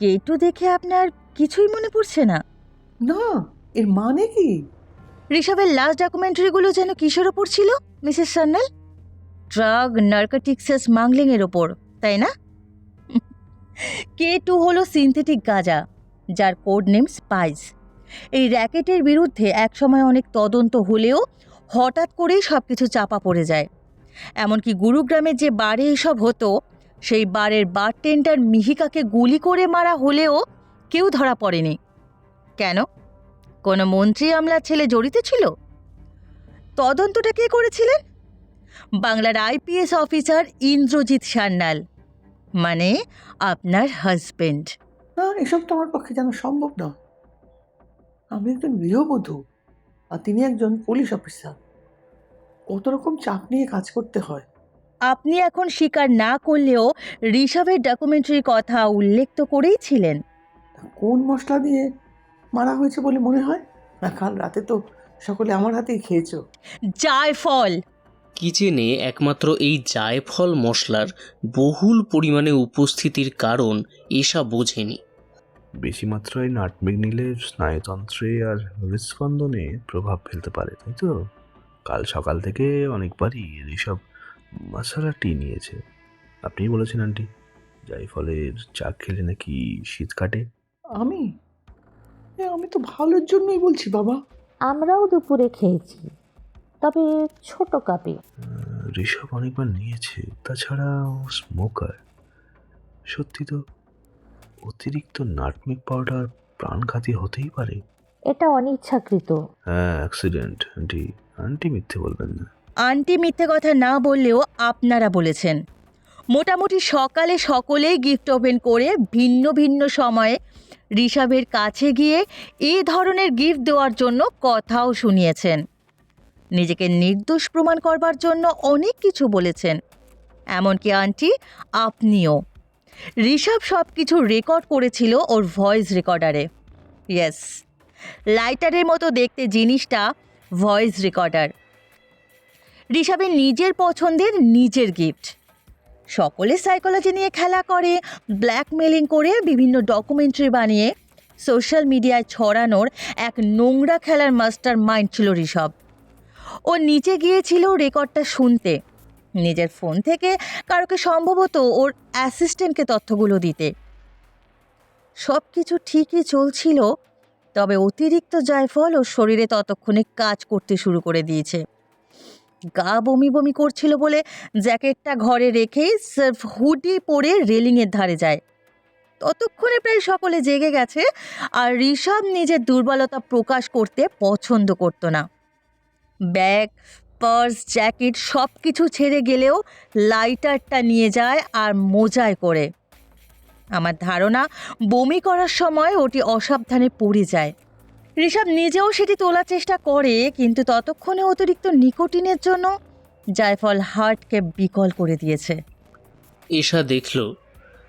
কেটু দেখে আপনার কিছুই মনে পড়ছে না? না, এর মানে কি? ঋষভের লাস্ট ডকুমেন্টারিগুলো যেন কিসের ওপর ছিল মিসেস সান্যাল? ড্রাগ, নার্কোটিক্সের স্মাগলিংয়ের ওপর, তাই না? K2 হলো সিনথেটিক গাঁজা, যার কোড নেম স্পাইস। এই র্যাকেটের বিরুদ্ধে একসময় অনেক তদন্ত হলেও হঠাৎ করেই সব কিছু চাপা পড়ে যায়। এমনকি গুরুগ্রামের যে বারে এসব হতো, সেই বারের বারটেন্ডার মিহিকাকে গুলি করে মারা হলেও কেউ ধরা পড়েনি। কেন? কোনো মন্ত্রী আমলার ছেলে জড়িত ছিল? তদন্তটা কে করেছিলেন? বাংলার আইপিএস অফিসার ইন্দ্রজিৎ সান্যাল, মানে আপনার হাজবেন্ড। না, এসব তো আমার পক্ষে জানা সম্ভব নয়। আমি একজন গৃহবধূ, আর তিনি একজন পুলিশ অফিসার। কত রকম চাপ নিয়ে কাজ করতে হয়। আপনি এখন স্বীকার না করলেও ঋষভের ডকুমেন্টারির কথা উল্লেখ তো করেই ছিলেন। কোন মশলা দিয়ে মারা হয়েছে বলে মনে হয়? না, কাল রাতে তো সকলে আমার হাতেই খেয়েছো। জায়ফল। কিচেনে একমাত্র এই জায়ফল মশলার বহুল পরিমাণে উপস্থিতির কারণ এশা বোঝেনি। বেশি মাত্রায় নাটমেগ নিলে স্নায়ুতন্ত্রে আর হৃদস্পন্দনে প্রভাব ফেলতে পারে, তাই তো? কাল সকাল থেকে অনেকবারই ঋষভ মশালা টি নিয়েছে। আপনিই বলেছেন আন্টি, জায়ফলের চা খেলে নাকি শীত কাটে। আমি আমি তো ভালোর জন্যই বলছি বাবা। আমরাও দুপুরে খেয়েছি, তবে ছোট কাপে। ঋষভ অনেকবার নিয়েছে, তাছাড়া ও স্মোকার। সত্যি তো, অতিরিক্ত নাটমেগ পাউডার প্রাণঘাতী হতেই পারে। এটা অনিচ্ছাকৃত। হ্যাঁ, অ্যাক্সিডেন্ট। আন্টি আন্টি মিথ্যে বলবেন না। আন্টি মিথ্যে কথা না বললেও আপনারা বলেছেন। মোটামুটি সকালে সকলেই গিফট ওপেন করে ভিন্ন ভিন্ন সময়ে ঋষভের কাছে গিয়ে এই ধরনের গিফট দেওয়ার জন্য কথাও শুনিয়েছেন। নিজেকে নির্দোষ প্রমাণ করবার জন্য অনেক কিছু বলেছেন। এমনকি আন্টি আপনিও। ঋষভ সব কিছু রেকর্ড করেছিল ওর ভয়েস রেকর্ডারে। ইয়েস, লাইটারের মতো দেখতে জিনিসটা ভয়েস রেকর্ডার। ঋষভের নিজের পছন্দের নিজের গিফট। সকলে সাইকোলজি নিয়ে খেলা করে, ব্ল্যাকমেলিং করে বিভিন্ন ডকুমেন্টারি বানিয়ে সোশ্যাল মিডিয়ায় ছড়ানোর এক নোংরা খেলার মাস্টার মাইন্ড ছিল ঋষভ। ও নিচে গিয়েছিল রেকর্ডটা শুনতে, নিজের ফোন থেকে কারোকে, সম্ভবত ওর অ্যাসিস্ট্যান্টকে তথ্যগুলো দিতে। সব কিছু ঠিকই চলছিল, তবে অতিরিক্ত জায়ফল ওর শরীরে ততক্ষণে কাজ করতে শুরু করে দিয়েছে। গা বমি বমি করছিল বলে জ্যাকেটটা ঘরে রেখেই সার্ফ হুডি পরে রেলিংয়ের ধারে যায়। ততক্ষণে প্রায় সকলে জেগে গেছে, আর ঋষভ নিজের দুর্বলতা প্রকাশ করতে পছন্দ করতো না। ব্যাগ, পার্স জ্যাকেট সব কিছু ছেড়ে গেলেও লাইটারটা নিয়ে যায় আর মোজায় করে। আমার ধারণা বমি করার সময় ওটি অসাবধানে পড়ে যায়। ঋষভ নিজেও সেটি তোলার চেষ্টা করে, কিন্তু ততক্ষণে অতিরিক্ত নিকোটিনের জন্য জায়ফল হার্টকে বিকল করে দিয়েছে। এশা দেখল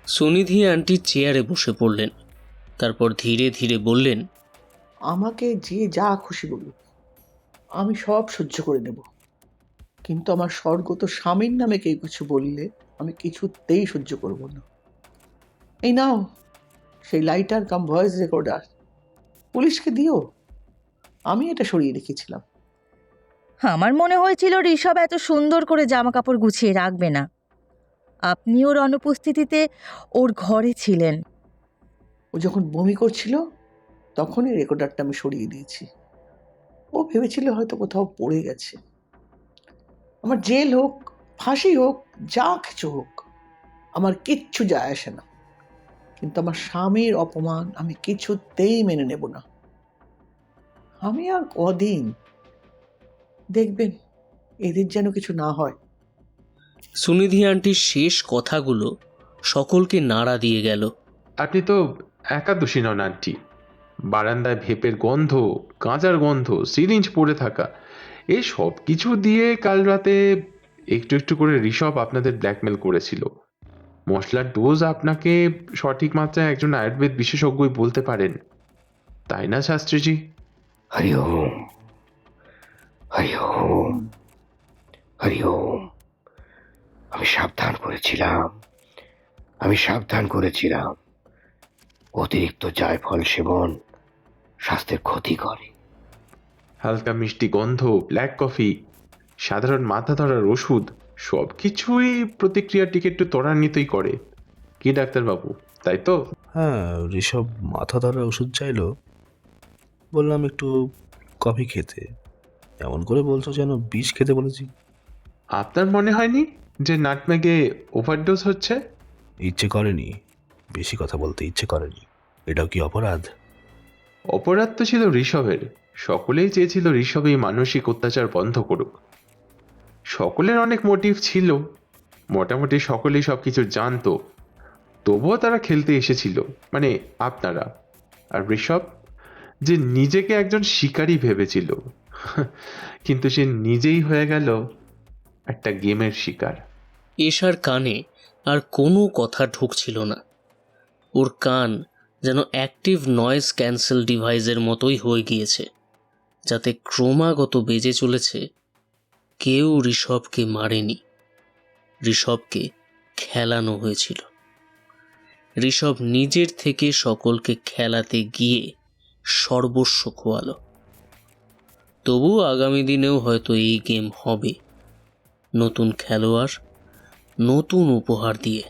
সুনিধি আন্টি চেয়ারে বসে পড়লেন। তারপর ধীরে ধীরে বললেন, আমাকে যে যা খুশি বলুক, আমি সব সহ্য করে নেব, কিন্তু আমার স্বর্গত স্বামীর নামে কেউ কিছু বললে আমি কিছুতেই সহ্য করব না। এই নাও সেই লাইটার কাম ভয়েস রেকর্ডার, পুলিশকে দিও, আমি এটা সরিয়ে রেখেছিলাম। আমার মনে হয়েছিল ঋষভ এত সুন্দর করে জামা কাপড় গুছিয়ে রাখবে না। আপনি ওর অনুপস্থিতিতে ওর ঘরে ছিলেন। ও যখন বমি করছিল তখনই রেকর্ডারটা আমি সরিয়ে দিয়েছি। ও ভেবেছিল হয়তো কোথাও পড়ে গেছে। আমার জেল হোক, ফাঁসি হোক, যা কিছু হোক, আমার কিচ্ছু যায় আসে না, কিন্তু আমার স্বামীর অপমান আমি কিছুতেই মেনে নেব না। আমি আর কদিন দেখবেন, এদের যেন কিছু না হয়। সুনিধি আন্টির শেষ কথাগুলো সকলকে নাড়া দিয়ে গেল। আপনি তো একাদশী নন আন্টি। বারান্দায় ভেপের গন্ধ, গাঁজার গন্ধ, সিরিঞ্জ পড়ে থাকা, এই সব কিছু দিয়ে কাল রাতে একটু একটু করে ঋষভ আপনাদের ব্ল্যাকমেল করেছিল। মশলার ডোজ আপনাকে সঠিক মাত্রায় একজন আয়ুর্বেদ বিশেষজ্ঞই বলতে পারেন, তাই না শাস্ত্রীজি? হরি ওম, হরি ওম, হরি ওম। আমি সাবধান করেছিলাম। অতিরিক্ত জায়ফল সেবন স্বাস্থ্যের ক্ষতি করে। হালকা মিষ্টি গন্ধ, ব্ল্যাক কফি, সাধারণ মাথা ধরার ওষুধ, সব কিছুই প্রতিক্রিয়াটিকে একটু ত্বরান্বিতই করে। কি ডাক্তারবাবু, তাই তো? হ্যাঁ, ঋষভ মাথা ধরার ওষুধ চাইলো, বললাম একটু কফি খেতে। এমন করে বলছো যেন বিষ খেতে বলেছি। আপনার মনে হয়নি যে নাটমেগে ওভারডোজ হচ্ছে? ইচ্ছে করেনি, বেশি কথা বলতে ইচ্ছে করেনি। এটাও কি অপরাধ? অপরাধ তো ছিল ঋষভের। সকলেই চেয়েছিল ঋষভ এই মানসিক অত্যাচার বন্ধ করুক। সকলের অনেক মোটিভ ছিল, মোটামুটি সকলেই সবকিছু জানতো, তবুও তারা খেলতে এসেছিল, মানে আপনারা। আর ঋষভ যে নিজেকে একজন শিকারী ভেবেছিল, কিন্তু সে নিজেই হয়ে গেল একটা গেমের শিকার। এশার কানে আর কোনো কথা ঢুকছিল না। ওর কান যেন অ্যাক্টিভ নয়েজ ক্যান্সেল ডিভাইসের মতোই হয়ে গিয়েছে, যাতে ক্রমাগত বেজে চলেছে, কেউ ঋষভকে মারেনি, ঋষভকে খেলানো হয়েছিল। ঋষভ নিজের থেকে সকলকে খেলাতে গিয়ে সর্বস্ব খোয়ালো। তবু আগামী দিনেও হয়তো এই গেম হবে, নতুন খেলোয়াড়, নতুন উপহার দিয়ে।